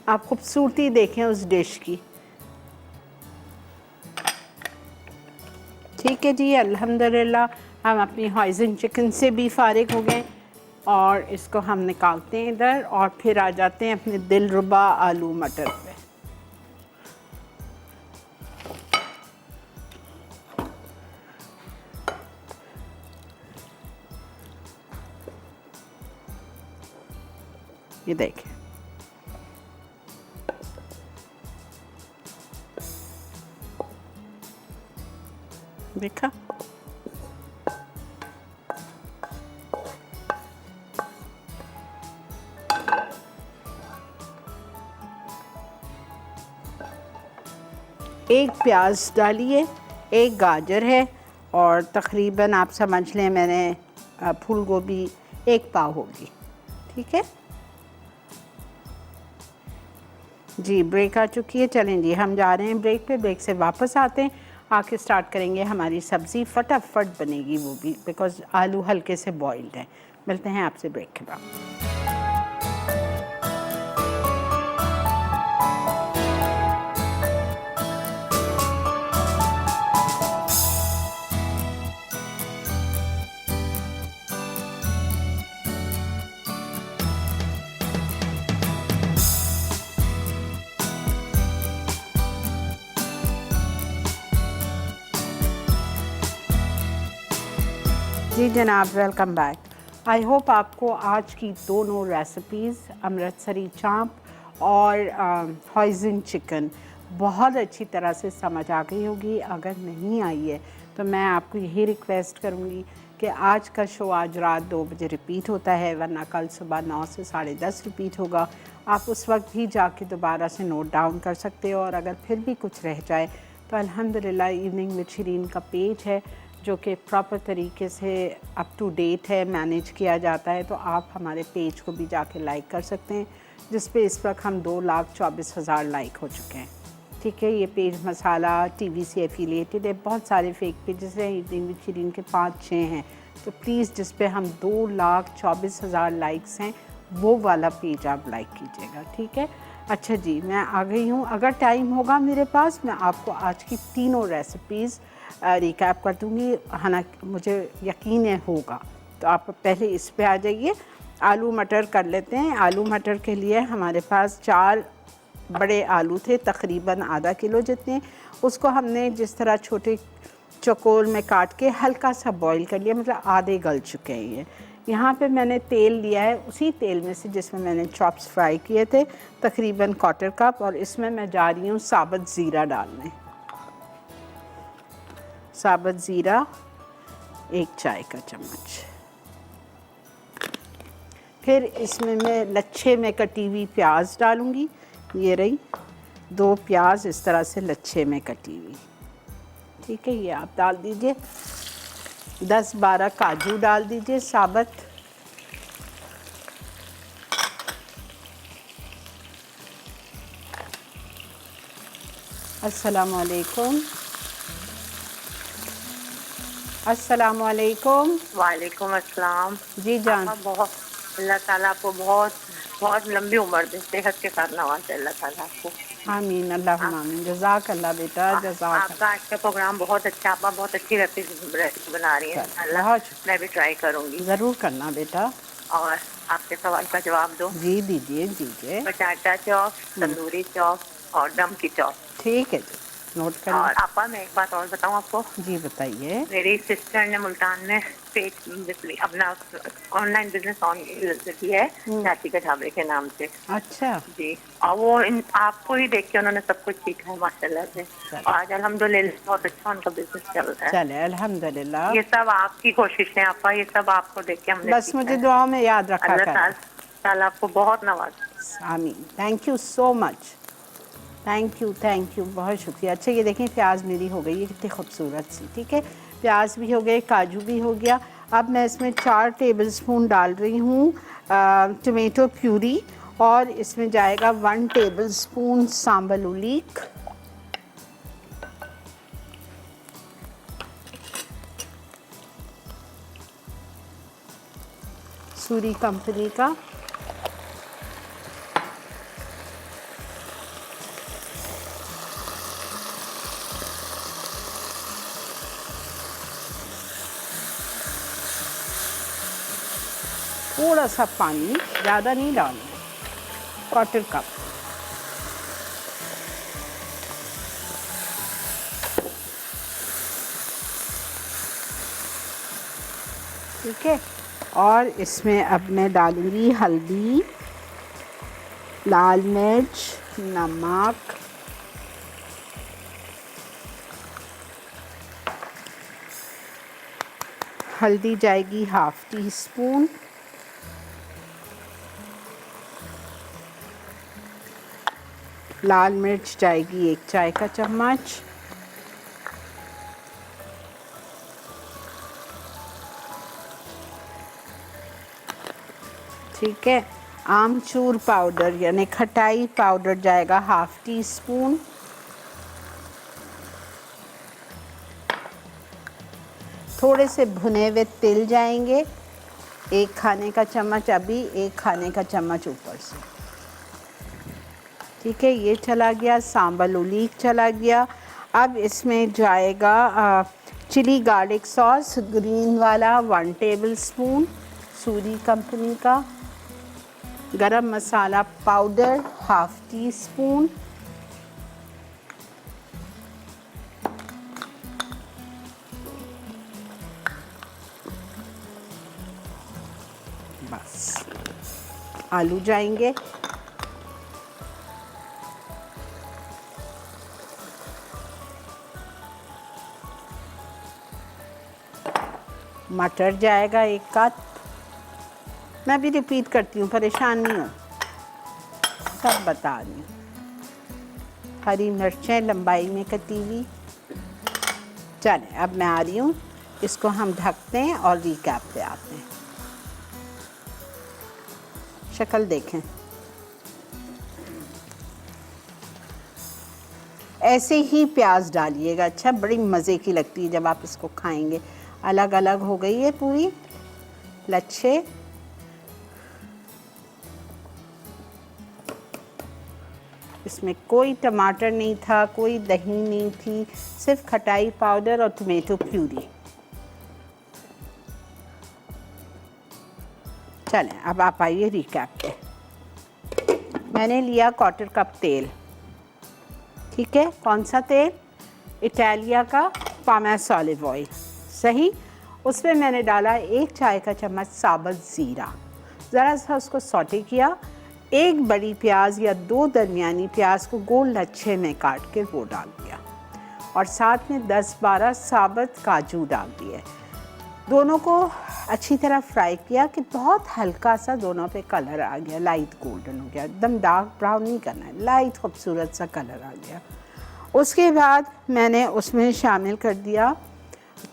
आप खूबसूरती देखें उस डिश की। ठीक है जी, अल्हम्दुलिल्लाह हम अपनी हॉइज़न चिकन से भी फ़ारिग हो गए और इसको हम निकालते हैं इधर, और फिर आ जाते हैं अपने दिलरुबा आलू मटर पे। ये देखें, देखा। एक प्याज डालिए, एक गाजर है, और तकरीबन आप समझ लें मैंने फूल गोभी 1 पाव होगी। ठीक है जी। ब्रेक आ चुकी है, चलें जी हम जा रहे हैं ब्रेक पे। ब्रेक से वापस आते हैं, आके स्टार्ट करेंगे हमारी सब्ज़ी। फटाफट बनेगी वो भी, बिकॉज़ आलू हल्के से बॉइल्ड हैं। मिलते हैं आपसे ब्रेक के बाद। जी जनाब, वेलकम बैक। आई होप आपको आज की दोनों रेसिपीज़, अमृतसरी चाँप और हॉइज़न चिकन, बहुत अच्छी तरह से समझ आ गई होगी। अगर नहीं आई है तो मैं आपको यही रिक्वेस्ट करूँगी कि आज का शो आज रात 2 बजे रिपीट होता है, वरना कल सुबह 9 से 10:30 रिपीट होगा। आप उस वक्त भी जाके दोबारा से नोट डाउन कर सकते हो, और अगर फिर भी कुछ रह जाए तो अल्हम्दुलिल्लाह इवनिंग विद शिरीन का पेज है जो कि प्रॉपर तरीके से अप टू डेट है, मैनेज किया जाता है। तो आप हमारे पेज को भी जाके लाइक कर सकते हैं, जिस पे इस वक्त हम 2,24,000 लाइक हो चुके हैं। ठीक है, ये पेज मसाला टीवी से एफिलिएटेड है, बहुत सारे फेक पेजेस हैं, इनके 5-6 हैं, तो प्लीज़ जिस पे हम 2,24,000 लाइक्स हैं वो वाला पेज आप लाइक कीजिएगा। ठीक है, अच्छा जी, मैं आ गई हूँ। अगर टाइम होगा मेरे पास मैं आपको आज की तीनों रेसिपीज़ रिकैप कर दूँगी, हालांकि मुझे यकीन है होगा। तो आप पहले इस पे आ जाइए। आलू मटर कर लेते हैं। आलू मटर के लिए हमारे पास 4 बड़े आलू थे, तकरीबन आधा किलो जितने। उसको हमने जिस तरह छोटे चौकोर में काट के हल्का सा बॉईल कर लिया, मतलब आधे गल चुके हैं ये। यहाँ पे मैंने तेल लिया है, उसी तेल में से जिसमें मैंने चॉप्स फ्राई किए थे, तकरीबन 1/4 कप, और इसमें मैं जा रही हूँ साबुत ज़ीरा डालने। साबुत ज़ीरा 1 चाय का चम्मच। फिर इसमें मैं लच्छे में कटी हुई प्याज डालूँगी। ये रही 2 प्याज इस तरह से लच्छे में कटी हुई। ठीक है, ये आप डाल दीजिए। 10-12 काजू डाल दीजिए साबुत। अस्सलामुअलैकुम। अस्सलामुअलैकुम। वालेकुम अस्सलाम। जी जान। बहुत अल्लाह ताला आपको बहुत बहुत लंबी उम्र दे, सेहत के साथ नवाजे अल्लाह ताला आपको। आमीन, अल्लाह आमीन। जज़ाक अल्लाह बेटा, जज़ाक। आपका आज का प्रोग्राम बहुत अच्छा, आप बहुत अच्छी रेसिपी बना रही हैं। अल्लाह, बहुत मैं भी ट्राई करूँगी। ज़रूर करना बेटा। और आपके सवाल का जवाब दो। जी दीजिए दीजिए। बटाटा चॉप, तंदूरी चॉप और दम की चॉप। ठीक है जी, नोट कर। और आपा मैं एक बात और बताऊँ आपको। जी बताइए। मेरी सिस्टर ने मुल्तान में पेज अपना ऑनलाइन बिजनेस ऑन किया है, चाची के ढाबे के नाम से। अच्छा जी, और वो आपको ही देख के उन्होंने सब कुछ सीखा है माशाल्लाह से। और आज अल्हम्दुलिल्लाह बहुत अच्छा उनका बिजनेस चल रहा है। चले अल्हम्दुलिल्लाह। ये सब आपकी कोशिश है आपा, ये सब आपको देख के हमने बस मुझे दुआ में याद रखा अल्लाह कर। ताला आपको बहुत नवाज। आमीन। Thank you so much. Thank you, बहुत शुक्रिया। अच्छा ये देखें प्याज मेरी हो गई है कितनी खूबसूरत सी। ठीक है, प्याज भी हो गए, काजू भी हो गया। अब मैं इसमें 4 टेबलस्पून डाल रही हूँ टमेटो प्यूरी, और इसमें जाएगा 1 टेबलस्पून सांबल उलीक, सूरी कंपनी का, थोड़ा सा पानी, ज़्यादा नहीं डालना, 1/4 कप। ठीक है, और इसमें अब मैं डालूंगी हल्दी, लाल मिर्च, नमक, हल्दी जाएगी 1/2 टीस्पून, लाल मिर्च जाएगी 1 चाय का चम्मच, ठीक है। आमचूर पाउडर यानी खटाई पाउडर जाएगा 1/2 टीस्पून, थोड़े से भुने हुए तिल जाएंगे, 1 खाने का चम्मच अभी, 1 खाने का चम्मच ऊपर से। ठीक है, ये चला गया। सांबल उलीक चला गया। अब इसमें जाएगा चिली गार्लिक सॉस ग्रीन वाला 1 टेबलस्पून, सूरी कंपनी का, गरम मसाला पाउडर 1/2 टीस्पून, बस। आलू जाएंगे, मटर जाएगा 1 कप। मैं भी रिपीट करती हूँ, परेशान नहीं हो, सब बता रही हूँ। हरी मिर्चें लंबाई में कटी हुई। चलें, अब मैं आ रही हूँ, इसको हम ढकते हैं और रिकैप पे आते हैं। शक्ल देखें, ऐसे ही प्याज डालिएगा। अच्छा, बड़ी मज़े की लगती है जब आप इसको खाएंगे। अलग अलग हो गई है पूरी लच्छे। इसमें कोई टमाटर नहीं था, कोई दही नहीं थी, सिर्फ खटाई पाउडर और टमेटो प्यूरी। चलें अब आप आइए रिकैप पे। मैंने लिया 1/4 कप तेल, ठीक है। कौन सा तेल? इटालिया का पामेस ऑलिव ऑयल, सही। उसमें मैंने डाला 1 चाय का चम्मच साबुत ज़ीरा, ज़रा सा उसको सौटे किया। 1 बड़ी प्याज या 2 दरमियानी प्याज को गोल लच्छे में काट के वो डाल दिया, और साथ में 10-12 साबुत काजू डाल दिए। दोनों को अच्छी तरह फ्राई किया कि बहुत हल्का सा दोनों पे कलर आ गया, लाइट गोल्डन हो गया, एकदम डार्क ब्राउन नहीं करना है, लाइट खूबसूरत सा कलर आ गया। उसके बाद मैंने उसमें शामिल कर दिया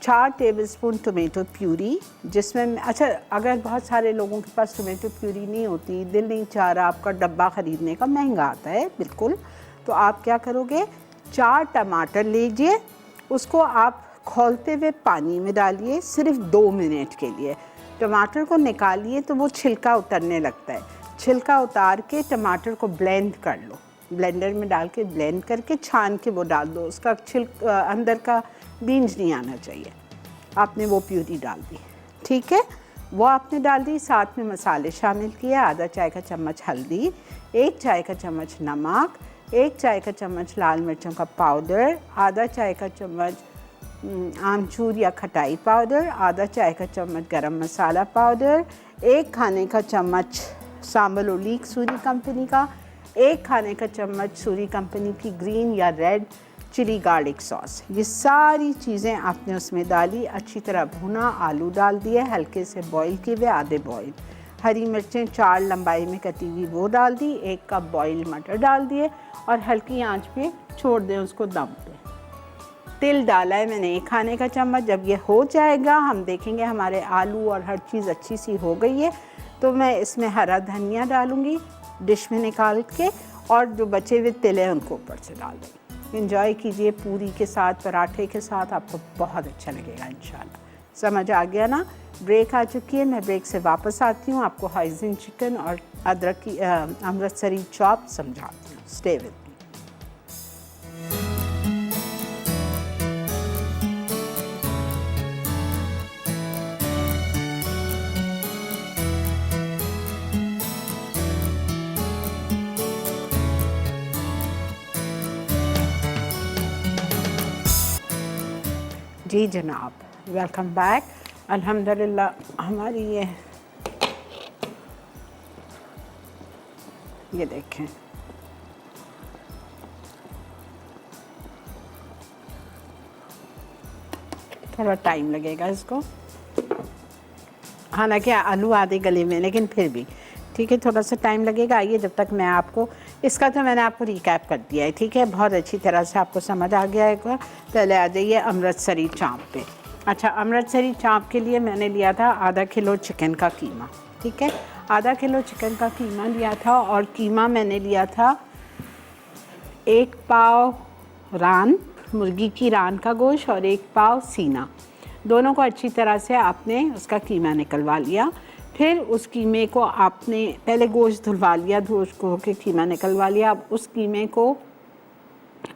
4 टेबलस्पून टोमेटो प्यूरी, जिसमें अच्छा अगर बहुत सारे लोगों के पास टोमेटो प्यूरी नहीं होती, दिल नहीं चाह रहा आपका डब्बा ख़रीदने का, महंगा आता है बिल्कुल, तो आप क्या करोगे, 4 टमाटर लीजिए, उसको आप खौलते हुए पानी में डालिए सिर्फ 2 मिनट के लिए। टमाटर को निकालिए तो वो छिलका उतरने लगता है, छिलका उतार के टमाटर को ब्लेंड कर लो, ब्लेंडर में डाल के ब्लेंड करके छान के वो डाल दो, उसका अंदर का बीन्स नहीं आना चाहिए। आपने वो प्यूरी डाल दी, ठीक है, वो आपने डाल दी। साथ में मसाले शामिल किए, आधा चाय का चम्मच हल्दी, 1 चाय का चम्मच नमक, 1 चाय का चम्मच लाल मिर्चों का पाउडर, आधा चाय का चम्मच आमचूर या खटाई पाउडर, आधा चाय का चम्मच गरम मसाला पाउडर, 1 खाने का चम्मच सांबल ओलीक सूरी कंपनी का, 1 खाने का चम्मच सूरी कंपनी की ग्रीन या रेड चिली गार्लिक सॉस। ये सारी चीज़ें आपने उसमें डाली, अच्छी तरह भुना। आलू डाल दिए, हल्के से बॉईल किए हुए, आधे बॉईल। हरी मिर्चें 4 लंबाई में कटी हुई वो डाल दी, 1 कप बॉईल मटर डाल दिए और हल्की आंच पे छोड़ दें उसको दम पे। तिल डाला है मैंने 1 खाने का चम्मच। जब ये हो जाएगा हम देखेंगे हमारे आलू और हर चीज़ अच्छी सी हो गई है, तो मैं इसमें हरा धनिया डालूँगी डिश में निकाल के, और जो बचे हुए तिल हैं उनको ऊपर से डाल दूँगी। एंजॉय कीजिए पूरी के साथ, पराठे के साथ, आपको बहुत अच्छा लगेगा इंशाल्लाह। समझ आ गया ना? ब्रेक आ चुकी है, मैं ब्रेक से वापस आती हूँ, आपको हाइजीन चिकन और अदरक की अमृतसरी चॉप समझाती हूँ। Stay with me. जी जनाब, वेलकम बैक। अल्हम्दुलिल्लाह हमारी ये देखें, थोड़ा टाइम लगेगा इसको, हालांकि आलू आधे गले में, लेकिन फिर भी ठीक है, थोड़ा सा टाइम लगेगा। आइए जब तक मैं आपको इसका तो मैंने आपको रिकैप कर दिया है, ठीक है, बहुत अच्छी तरह से आपको समझ आ गया है। पहले आ जाइए अमृतसरी चाँप पे। अच्छा, अमृतसरी चाँप के लिए मैंने लिया था आधा किलो चिकन का कीमा, ठीक है, आधा किलो चिकन का कीमा लिया था, और कीमा मैंने लिया था 1 पाव रान, मुर्गी की रान का गोश्त, और 1 पाव सीना। दोनों को अच्छी तरह से आपने उसका कीमा निकलवा लिया। फिर उस कीमे को आपने पहले गोश्त धुलवा लिया, धो के कीमा निकलवा लिया। अब उस कीमे को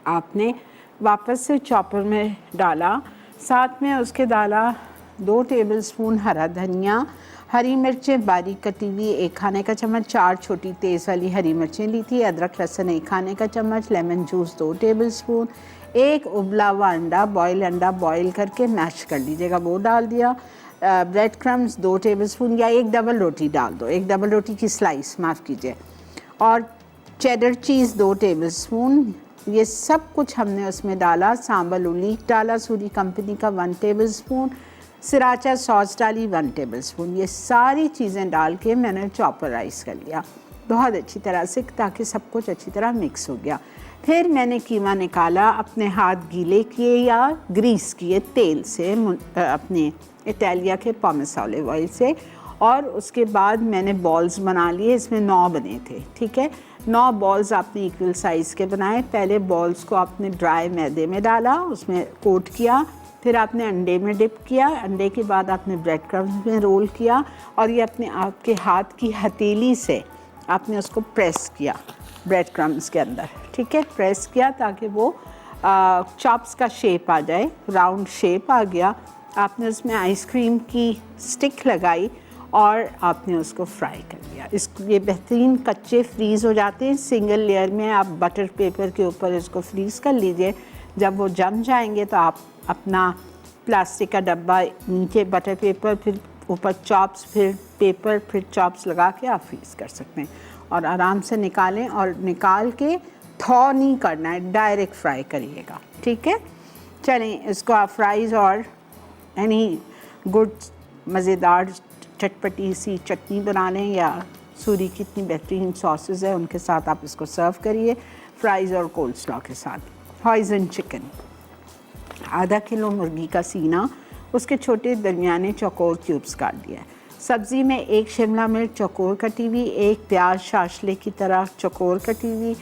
आपने वापस से चॉपर में डाला, साथ में उसके डाला 2 टेबलस्पून हरा धनिया, हरी मिर्चें बारीक कटी हुई 1 खाने का चम्मच, 4 छोटी तेज़ वाली हरी मिर्चें ली थी, अदरक लहसुन 1 खाने का चम्मच, लेमन जूस 2 टेबलस्पून, 1 उबला हुआ अंडा बॉयल करके मैश कर लीजिएगा, वो डाल दिया। ब्रेड क्रम्स 2 टेबलस्पून या 1 डबल रोटी डाल दो, 1 डबल रोटी की स्लाइस, माफ़ कीजिए, और चेडर चीज़ 2 टेबलस्पून। ये सब कुछ हमने उसमें डाला। सांबल ओलीक डाला सूरी कंपनी का 1 टेबलस्पून, सिराचा सॉस डाली 1 टेबलस्पून। ये सारी चीज़ें डाल के मैंने चॉपराइज़ कर लिया बहुत अच्छी तरह से, ताकि सब कुछ अच्छी तरह मिक्स हो गया। फिर मैंने कीमा निकाला, अपने हाथ गीले किए या ग्रीस किए तेल से, अपने इटालिया के पामेस ऑलिव ऑयल से, और उसके बाद मैंने बॉल्स बना लिए। इसमें 9 बने थे, ठीक है, 9 बॉल्स आपने इक्वल साइज़ के बनाए। पहले बॉल्स को आपने ड्राई मैदे में डाला, उसमें कोट किया, फिर आपने अंडे में डिप किया, अंडे के बाद आपने ब्रेड क्रम्स में रोल किया और ये अपने आपके हाथ की हथेली से आपने उसको प्रेस किया ब्रेड क्रम्स के अंदर, ठीक है, प्रेस किया ताकि वो चॉप्स का शेप आ जाए, राउंड शेप आ गया। आपने उसमें आइसक्रीम की स्टिक लगाई और आपने उसको फ्राई कर लिया। ये बेहतरीन कच्चे फ्रीज़ हो जाते हैं। सिंगल लेयर में आप बटर पेपर के ऊपर इसको फ्रीज़ कर लीजिए। जब वो जम जाएंगे तो आप अपना प्लास्टिक का डब्बा, नीचे बटर पेपर, फिर ऊपर चॉप्स, फिर पेपर, फिर चॉप्स लगा के आप फ्रीज़ कर सकते हैं और आराम से निकालें। और निकाल के थॉ नहीं करना है, डायरेक्ट फ्राई करिएगा, ठीक है। चलें, इसको आप फ्राइज़ और एनी गुड मज़ेदार चटपटी सी चटनी बना लें या सूरी की इतनी बेहतरीन सॉसेस है उनके साथ आप इसको सर्व करिए, फ्राइज़ और कोल्ड स्लॉ के साथ। हॉइज़न चिकन, आधा किलो मुर्गी का सीना, उसके छोटे दरमियाने चौकोर क्यूब्स काट दिया है। सब्ज़ी में 1 शिमला मिर्च चौकोर कटी हुई, 1 प्याज शाशले की तरह चौकोर कटी हुई,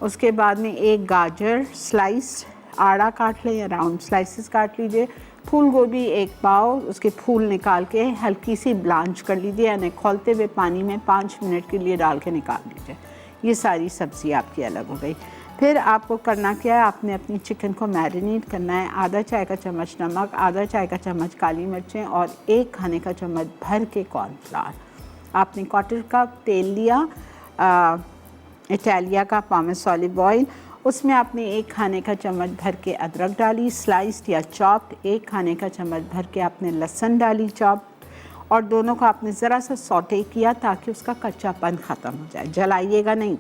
उसके बाद में 1 गाजर स्लाइस आड़ा काट लें या राउंड स्लाइसेस काट लीजिए, फूल गोभी 1 पाव, उसके फूल निकाल के हल्की सी ब्लांच कर लीजिए, यानी खौलते हुए पानी में 5 मिनट के लिए डाल के निकाल लीजिए। ये सारी सब्ज़ी आपकी अलग हो गई। फिर आपको करना क्या है, आपने अपनी चिकन को मैरिनेट करना है। आधा चाय का चम्मच नमक, आधा चाय का चम्मच काली मिर्चें और 1 खाने का चम्मच भर के कॉर्नफ्लावर। आपने 1/4 कप तेल लिया, इटालिया का पामेस ऑलिव ऑयल, उसमें आपने 1 खाने का चम्मच भर के अदरक डाली स्लाइस्ड या चॉप्ड, 1 खाने का चम्मच भर के आपने लहसुन डाली चॉप्ड और दोनों को आपने ज़रा सा सौटे किया ताकि उसका कच्चापन ख़त्म हो जाए, जलाइएगा नहीं।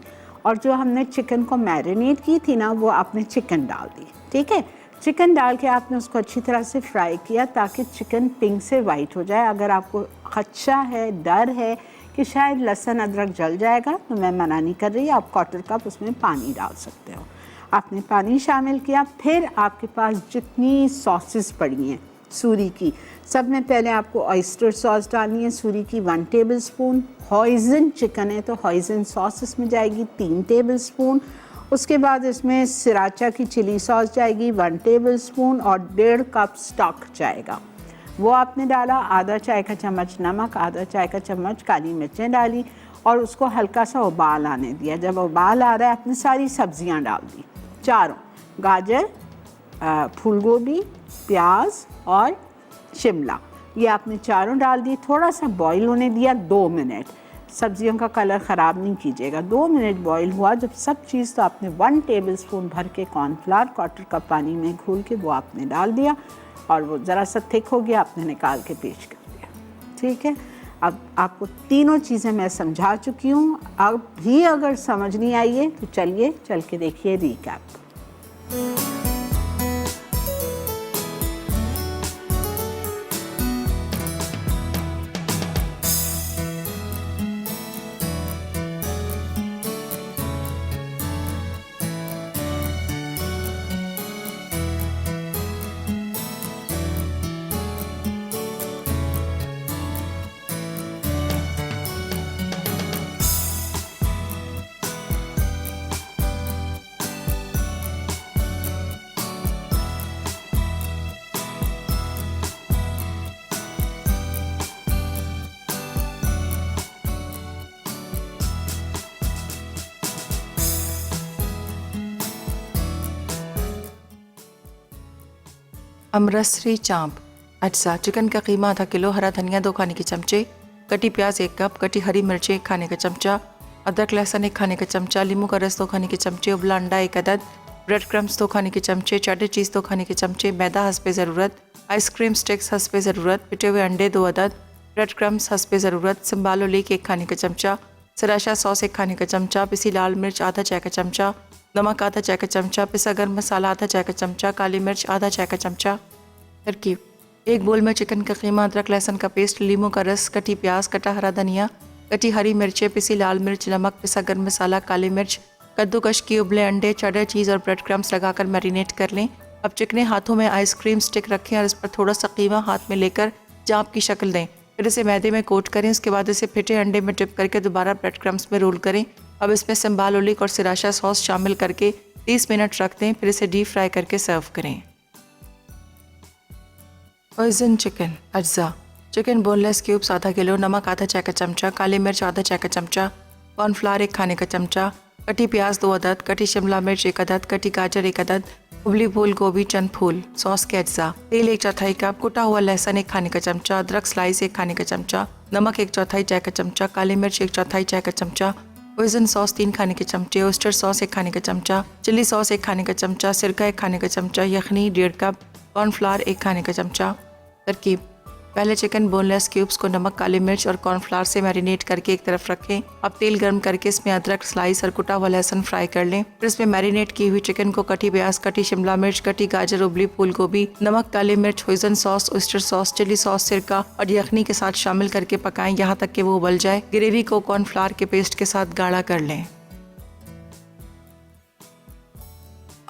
और जो हमने चिकन को मैरिनेट की थी ना, वो आपने चिकन डाल दी, ठीक है। चिकन डाल के आपने उसको अच्छी तरह से फ्राई किया ताकि चिकन पिंक से वाइट हो जाए। अगर आपको खदशा है, डर है कि शायद लहसुन अदरक जल जाएगा तो मैं मना नहीं कर रही, आप 1/4 कप उसमें पानी डाल सकते हो। आपने पानी शामिल किया। फिर आपके पास जितनी सॉसेस पड़ी हैं सूरी की, सब में पहले आपको ऑयस्टर सॉस डालनी है सूरी की 1 टेबलस्पून। हॉइज़न चिकन है तो हॉइज़न सॉस इसमें जाएगी 3 टेबलस्पून। उसके बाद इसमें सिराचा की चिली सॉस जाएगी 1 टेबलस्पून और 1.5 कप स्टॉक जाएगा, वो आपने डाला। आधा चाय का चम्मच नमक, आधा चाय का चम्मच काली मिर्चें डाली और उसको हल्का सा उबाल आने दिया। जब उबाल आ रहा है आपने सारी सब्जियां डाल दी, चारों, गाजर, फूल गोभी, प्याज और शिमला, ये आपने चारों डाल दी। थोड़ा सा बॉईल होने दिया 2 मिनट, सब्जियों का कलर ख़राब नहीं कीजिएगा। 2 मिनट बॉईल हुआ जब सब चीज़, तो आपने 1 टेबलस्पून भर के कॉर्नफ्लावर 1/4 कप पानी में घोल के वो आपने डाल दिया और वो ज़रा सा थिक हो गया, आपने निकाल के पेश कर दिया, ठीक है। अब आपको तीनों चीज़ें मैं समझा चुकी हूँ। अब भी अगर समझ नहीं आई है तो चलिए चल के देखिए रिकैप। अमृतसरी चाँप। अज्जा: चिकन का कीमा आधा किलो, हरा धनिया 2 खाने के चमचे, कटी प्याज 1 कप, कटी हरी मिर्चें 1 खाने का चमचा, अदरक लहसुन 1 खाने का चमचा, नींबू का रस 2 खाने के चमचे, उबला अंडा 1 अदद, ब्रेड क्रम्स 2 खाने के चमचे, चेडर चीज़ 2 खाने के चमचे, मैदा हस्बे ज़रूरत, आइसक्रीम स्टिक्स हस्बे ज़रूरत, पिटे हुए अंडे 2 अदद, ब्रेड क्रम्स हस्बे ज़रूरत, सिम्बालो लीक 1 खाने का चमचा, सराशा सॉस 1 खाने का चमचा, पिसी लाल मिर्च आधा चाय का चमचा, नमक आधा चाय का चमचा, पिसा गर्म मसाला आधा चाय का चमचा, काली मिर्च आधा चाय का चमचा। तरकीब: 1 बोल में चिकन का कीमा, अदरक लहसुन का पेस्ट, नींबू का रस, कटी प्याज, कटा हरा धनिया, कटी हरी मिर्चें, पिसी लाल मिर्च, नमक, पिसा गर्म मसाला, काली मिर्च, कद्दूकश किए उबले अंडे, चेडर चीज़ और ब्रेड क्रम्स लगाकर मैरिनेट कर लें। अब चिकने हाथों में आइसक्रीम स्टिक रखें और इस पर थोड़ा सा कीमा हाथ में लेकर चाँप की शक्ल दें। फिर इसे मैदे में कोट करें। उसके बाद इसे फिटे अंडे में डिप करके दोबारा ब्रेड क्रम्स में रोल करें अब इसमें सिम्बाल ओलिक और सिराशा सॉस शामिल करके 30 मिनट रख दें, फिर इसे डीप फ्राई करके सर्व करें। ओइजन चिकन अज्जा। चिकन बोनलेस क्यूब्स आधा किलो, नमक आधा चाय का चमचा, काली मिर्च आधा चाय का चमचा, कॉर्नफ्लावर 1 खाने का चमचा, कटी प्याज 2 अदद, कटी शिमला मिर्च 1 अदद, कटी गाजर 1 अदद, उबली फूल गोभी चंद फूल। सॉस के अज्जा: तेल 1/4 कप, कुटा हुआ लहसुन 1 खाने का चमचा, अदरक स्लाइस 1 खाने का चमचा, नमक 1/4 चाय का चमचा, काली मिर्च 1/4 चाय का चमचा, ओइजन सॉस 3 खाने के चमचे, ओस्टर सॉस 1 खाने का चमचा, चिली सॉस 1 खाने का चमचा, सिरका 1 खाने का चमचा, यखनी 1.5 कप, कॉर्नफ्लावर 1 खाने का चमचा। तरकीब: पहले चिकन बोनलेस क्यूब्स को नमक, काली मिर्च और कॉर्नफ्लावर से मैरिनेट करके एक तरफ रखें। अब तेल गर्म करके इसमें अदरक स्लाइस और कुटा हुआ लहसुन फ्राई कर लें। फिर इसमें मैरिनेट की हुई चिकन को कटी प्याज, कटी शिमला मिर्च, कटी गाजर, उबली फूल गोभी, नमक, काली मिर्च, hoisin sauce, oyster sauce, chilli sauce, सिरका और यखनी के साथ शामिल करके पकाएं यहाँ तक कि वो उबल जाए। ग्रेवी को कॉर्नफ्लावर के पेस्ट के साथ गाढ़ा कर लें।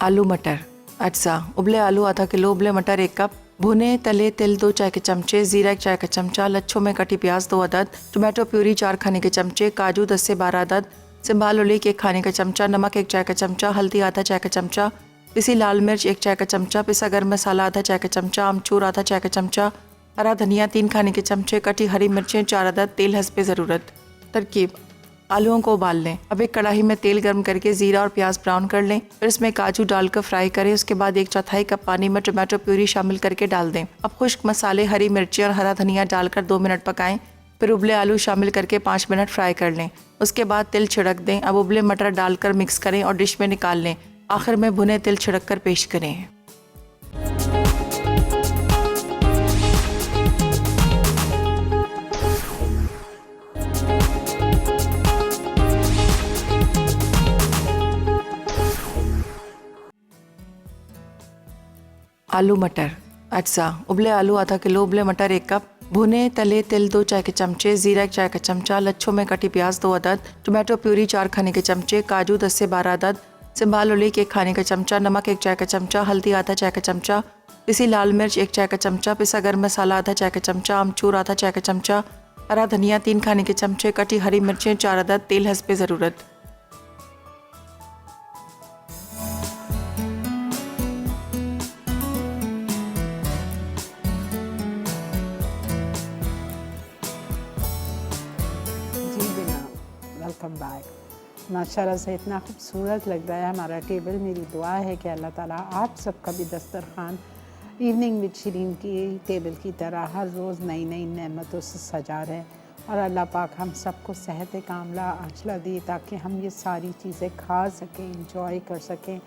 आलू मटर अज्जा: उबले आलू आधा किलो, उबले मटर 1 कप, भुने तले तिल 2 चाय के चमचे, जीरा 1 चाय का चमचा, लच्छों में कटी प्याज 2 अदद, टोमेटो प्यूरी 4 खाने के चमचे, काजू 10 से 12 अदद, सिम्बाल ओलिक 1 खाने का चमचा, नमक 1 चाय का चमचा, हल्दी आधा चाय का चमचा, पिसी लाल मिर्च 1 चाय का चमचा, पिसा गर्म मसाला आधा चाय का चमचा, अमचूर आधा चाय का चमचा, हरा धनिया 3 खाने के चमचे, कटी हरी मिर्चें 4 अदद, तेल हस्बे ज़रूरत। तरकीब: आलूओं को उबाल लें। अब एक कढ़ाई में तेल गर्म करके जीरा और प्याज ब्राउन कर लें, फिर इसमें काजू डालकर फ्राई करें। उसके बाद 1/4 कप पानी में टोमेटो प्यूरी शामिल करके डाल दें। अब खुश्क मसाले, हरी मिर्ची और हरा धनिया डालकर 2 मिनट पकाएं। फिर उबले आलू शामिल करके 5 मिनट फ्राई कर लें। उसके बाद तिल छिड़क दें। अब उबले मटर डालकर मिक्स करें और डिश में निकाल लें। आखिर में भुने तिल छिड़क कर पेश करें। आलू मटर अज्जा: उबले आलू आधा किलो, उबले मटर 1 कप, भुने तले तिल 2 चाय के चमचे, जीरा 1 चाय का चमचा, लच्छों में कटी प्याज 2 अदद, टोमेटो प्यूरी 4 खाने के चमचे, काजू 10 से 12 अदद, सिम्बाल ओलिक 1 खाने का चमचा, नमक 1 चाय का चमचा, हल्दी आधा चाय का चमचा, पिसी लाल मिर्च 1 चाय का चमचा, पिसा गर्म मसाला आधा चाय का चमचा, अमचूर आधा चाय का चमचा, हरा धनिया 3 खाने के चमचे, कटी हरी मिर्चें 4 अदद, तेल हस्बे ज़रूरत। Welcome back. माशाल्लाह से इतना खूबसूरत लग रहा है हमारा टेबल। मेरी दुआ है कि अल्लाह ताला आप सबका भी दस्तरखान इवनिंग विद शिरीन की टेबल की तरह हर रोज़ नई नई नेमतों से सजा रहे और अल्लाह पाक हम सबको सेहत कामला आंचला दे ताकि हम ये सारी चीज़ें खा सकें, इंजॉय कर सकें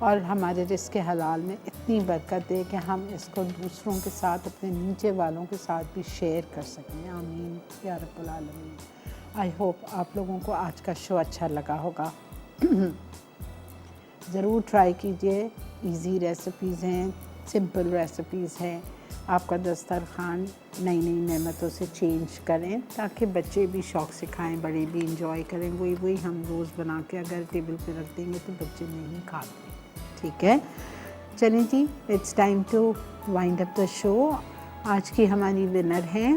और हमारे रिज़्क़ हलाल में इतनी बरकत दे कि हम इसको दूसरों के साथ, अपने नीचे वालों के साथ भी शेयर कर सकें। आमीन या रब्बुल आलमीन। आई होप आप लोगों को आज का शो अच्छा लगा होगा। ज़रूर ट्राई कीजिए। इजी रेसिपीज़ हैं, सिंपल रेसिपीज़ हैं। आपका दस्तरखान नई नई नेमतों से चेंज करें ताकि बच्चे भी शौक़ से खाएं, बड़े भी इंजॉय करें। वही हम रोज़ बना के अगर टेबल पे रख देंगे तो बच्चे नहीं खाते। ठीक है, चलें जी, it's time to wind up the show. आज की हमारी विनर हैं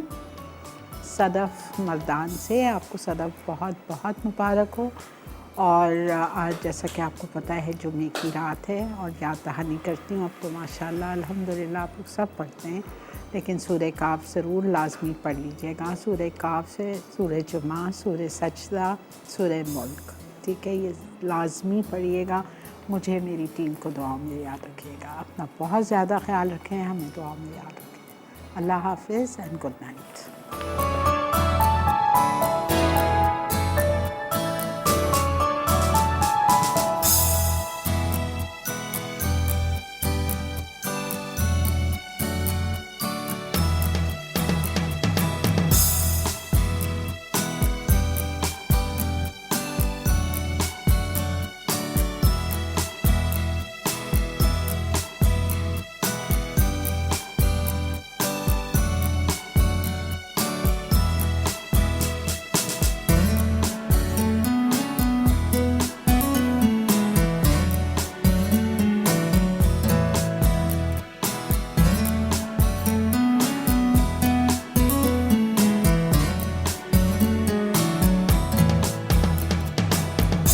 सदफ़ मर्दान से। आपको सदफ़ बहुत बहुत मुबारक हो। और आज जैसा कि आपको पता है जुम्मे की रात है और याद दहानी करती हूँ। अब तो माशाल्लाह अल्हम्दुलिल्लाह आप लोग सब पढ़ते हैं, लेकिन सूरह काफ ज़रूर लाजमी पढ़ लीजिएगा। सूरह काफ से सूरह जुमा, सूरह सजदा, सूरह मुल्क, ठीक है, ये लाजमी पढ़िएगा। मुझे मेरी टीम को दुआ में याद रखिएगा। अपना बहुत ज़्यादा ख्याल रखें, हमें दुआ में याद रखें। अल्लाह हाफ़िज़ एंड गुड नाइट।